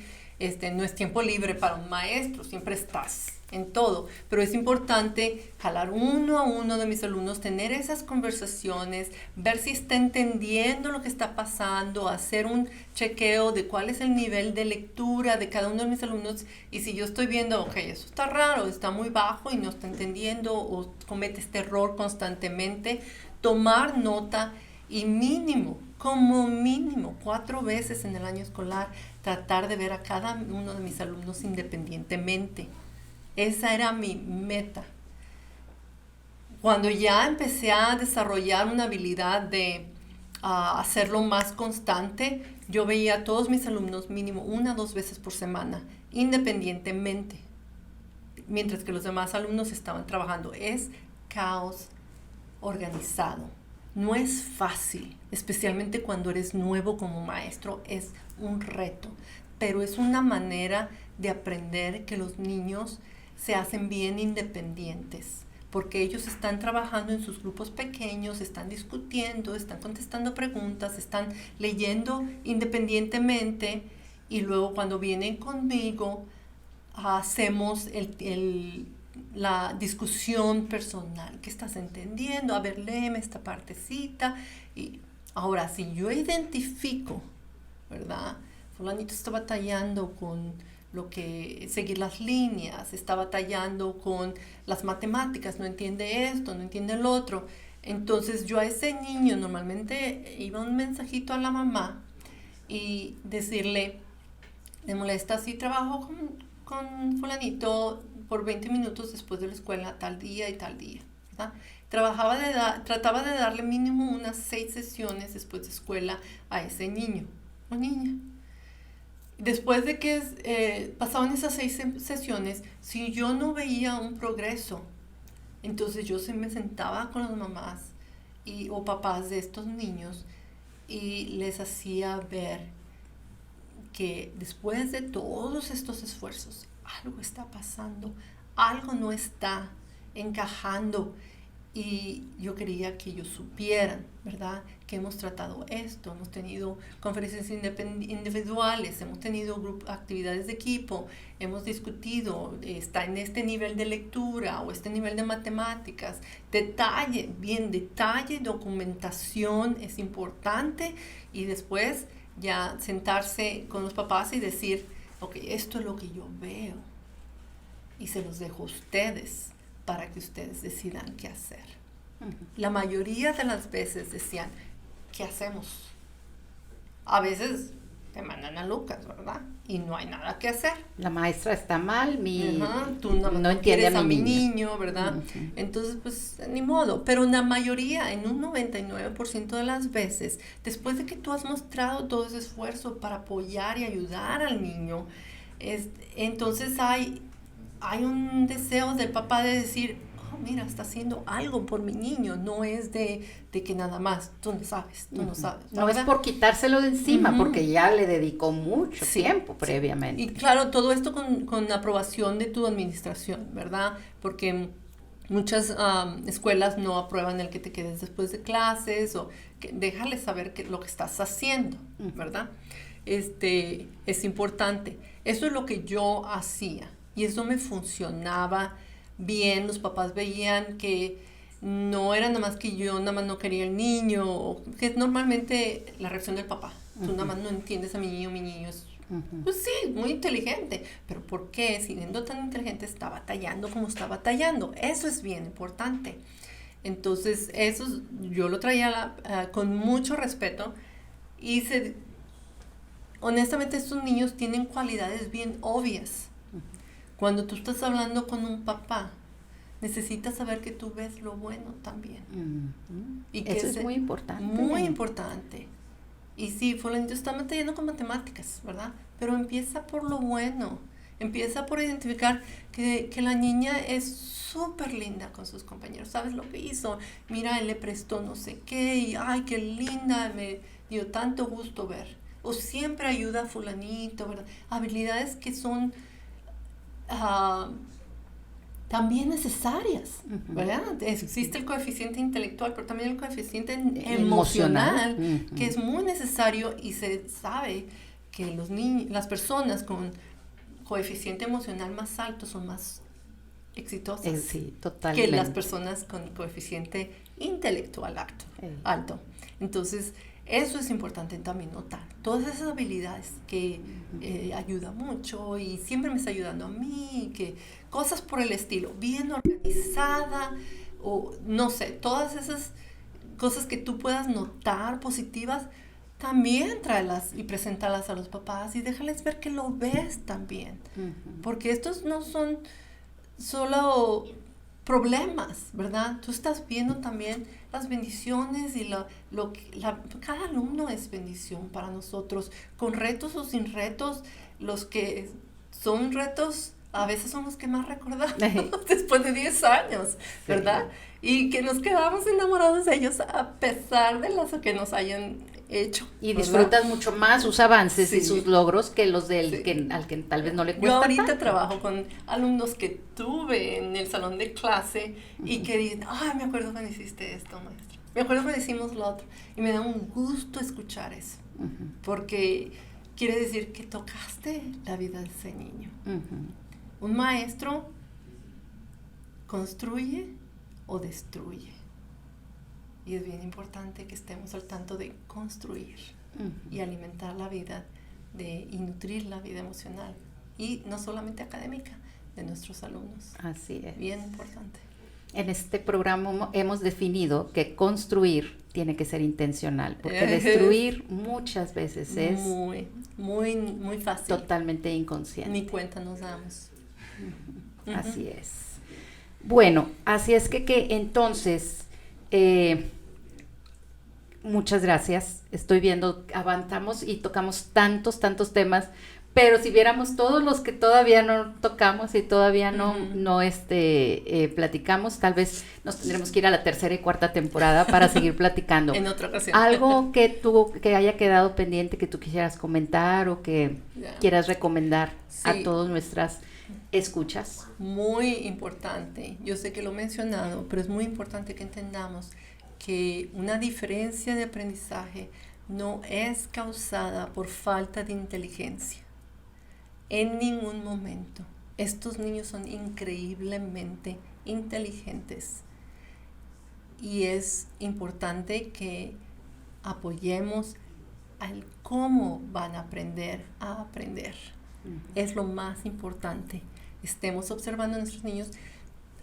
no es tiempo libre para un maestro, siempre estás en todo, pero es importante jalar uno a uno de mis alumnos, tener esas conversaciones, ver si está entendiendo lo que está pasando, hacer un chequeo de cuál es el nivel de lectura de cada uno de mis alumnos, y si yo estoy viendo, ok, eso está raro, está muy bajo y no está entendiendo o comete este error constantemente, tomar nota y como mínimo 4 veces en el año escolar, tratar de ver a cada uno de mis alumnos independientemente. Esa era mi meta. Cuando ya empecé a desarrollar una habilidad de hacerlo más constante, yo veía a todos mis alumnos mínimo 1 o 2 veces por semana, independientemente, mientras que los demás alumnos estaban trabajando. Es caos organizado. No es fácil, especialmente cuando eres nuevo como maestro, es un reto, pero es una manera de aprender que los niños se hacen bien independientes, porque ellos están trabajando en sus grupos pequeños, están discutiendo, están contestando preguntas, están leyendo independientemente, y luego cuando vienen conmigo hacemos la discusión personal. ¿Qué estás entendiendo? A ver, léeme esta partecita. Y ahora, si yo identifico, ¿verdad? Fulanito está batallando con seguir las líneas, está batallando con las matemáticas, no entiende esto, no entiende el otro. Entonces yo a ese niño normalmente iba un mensajito a la mamá y decirle, ¿le molesta si trabajo con fulanito por 20 minutos después de la escuela, tal día y tal día, ¿verdad? Trataba de darle mínimo unas 6 sesiones después de escuela a ese niño o niña. Después de que pasaban esas 6 sesiones, si yo no veía un progreso, entonces yo me sentaba con las mamás o papás de estos niños y les hacía ver que después de todos estos esfuerzos, algo está pasando, algo no está encajando. Y yo quería que ellos supieran, ¿verdad? Que hemos tratado esto, hemos tenido conferencias individuales, hemos tenido actividades de equipo, hemos discutido, está en este nivel de lectura o este nivel de matemáticas. Detalle, documentación es importante y después ya sentarse con los papás y decir, ok, esto es lo que yo veo y se los dejo a ustedes para que ustedes decidan qué hacer. La mayoría de las veces decían, ¿qué hacemos? A veces te mandan a Lucas, ¿verdad? Y no hay nada que hacer. La maestra está mal, tú no entiende a mi niño. niño, ¿verdad? Entonces, pues, ni modo. Pero la mayoría, en un 99% de las veces, después de que tú has mostrado todo ese esfuerzo para apoyar y ayudar al niño, entonces hay un deseo del papá de decir, oh, mira, está haciendo algo por mi niño, no es de que nada más, tú no sabes. No es por quitárselo de encima, porque ya le dedicó mucho tiempo previamente. Y claro, todo esto con la aprobación de tu administración, ¿verdad? Porque muchas escuelas no aprueban el que te quedes después de clases o déjale saber lo que estás haciendo, ¿verdad? Es importante. Eso es lo que yo hacía. Y eso me funcionaba bien. Los papás veían que no era nada más que yo nada más no quería el niño, que es normalmente la reacción del papá. Tú nada más no entiendes a mi niño es, pues sí, muy inteligente. Pero ¿por qué? Siendo tan inteligente está batallando como está batallando. Eso es bien importante. Entonces, eso yo lo traía con mucho respeto y honestamente estos niños tienen cualidades bien obvias. Cuando tú estás hablando con un papá, necesitas saber que tú ves lo bueno también. Y que eso es muy importante. Muy importante. Y sí, fulanito está batallando con matemáticas, ¿verdad? Pero empieza por lo bueno. Empieza por identificar que la niña es súper linda con sus compañeros. ¿Sabes lo que hizo? Mira, él le prestó no sé qué y ¡ay, qué linda! Me dio tanto gusto ver. O siempre ayuda a fulanito, ¿verdad? Habilidades que son también necesarias, ¿verdad? Existe el coeficiente intelectual, pero también el coeficiente emocional, que es muy necesario y se sabe que las personas con coeficiente emocional más alto son más exitosas sí, totalmente. que las personas con coeficiente intelectual alto. Entonces, eso es importante también notar. Todas esas habilidades que ayudan mucho y siempre me está ayudando a mí, que cosas por el estilo, bien organizada o no sé, todas esas cosas que tú puedas notar positivas, también tráelas y preséntalas a los papás y déjales ver que lo ves también. Porque estos no son solo problemas, ¿verdad? Tú estás viendo también las bendiciones y cada alumno es bendición para nosotros, con retos o sin retos. Los que son retos a veces son los que más recordamos después de 10 años, ¿verdad? Sí. Y que nos quedamos enamorados de ellos a pesar de lo que nos hayan hecho. Y disfrutas mucho más sus avances y sus logros que los al que tal vez no le cuesta. Yo ahorita tanto. trabajo con alumnos que tuve en el salón de clase y que dicen, ay, me acuerdo cuando hiciste esto, maestra. Me acuerdo cuando hicimos lo otro. Y me da un gusto escuchar eso. Porque quiere decir que tocaste la vida de ese niño. Un maestro construye o destruye. Y es bien importante que estemos al tanto de construir y alimentar la vida y nutrir la vida emocional. Y no solamente académica de nuestros alumnos. Así es. Bien importante. En este programa hemos definido que construir tiene que ser intencional, porque destruir muchas veces es muy fácil. Totalmente inconsciente. Ni cuenta nos damos. Así es. Bueno, así es que entonces, muchas gracias. Estoy viendo, avanzamos y tocamos tantos temas, pero si viéramos todos los que todavía no tocamos y todavía no platicamos, tal vez nos tendremos que ir a la tercera y cuarta temporada para seguir platicando. En otra ocasión. Algo que haya quedado pendiente que tú quisieras comentar o que quieras recomendar a todas nuestras escuchas. Muy importante. Yo sé que lo he mencionado, pero es muy importante que entendamos que una diferencia de aprendizaje no es causada por falta de inteligencia. En ningún momento. Estos niños son increíblemente inteligentes y es importante que apoyemos al cómo van a aprender a aprender. Es lo más importante. Estemos observando a nuestros niños,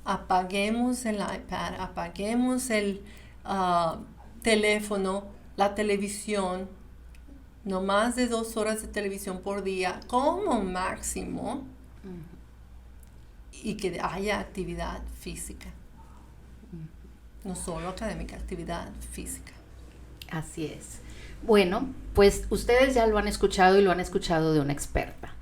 apaguemos el iPad, apaguemos el teléfono, la televisión, no más de 2 horas de televisión por día como máximo, y que haya actividad física, no solo académica, actividad física. Así es. Bueno, pues ustedes ya lo han escuchado y lo han escuchado de una experta.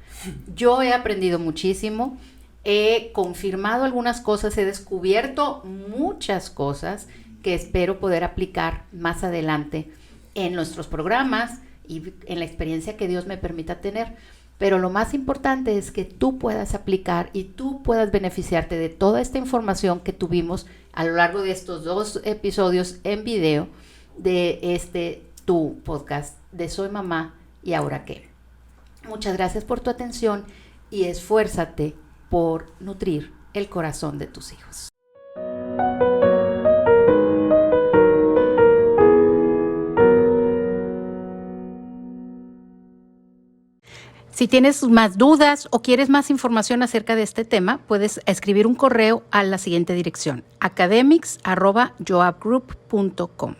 Yo he aprendido muchísimo, he confirmado algunas cosas, he descubierto muchas cosas que espero poder aplicar más adelante en nuestros programas y en la experiencia que Dios me permita tener. Pero lo más importante es que tú puedas aplicar y tú puedas beneficiarte de toda esta información que tuvimos a lo largo de estos 2 episodios en video de tu podcast de Soy Mamá y Ahora Qué. Muchas gracias por tu atención y esfuérzate por nutrir el corazón de tus hijos. Si tienes más dudas o quieres más información acerca de este tema, puedes escribir un correo a la siguiente dirección: academics@joabgroup.com.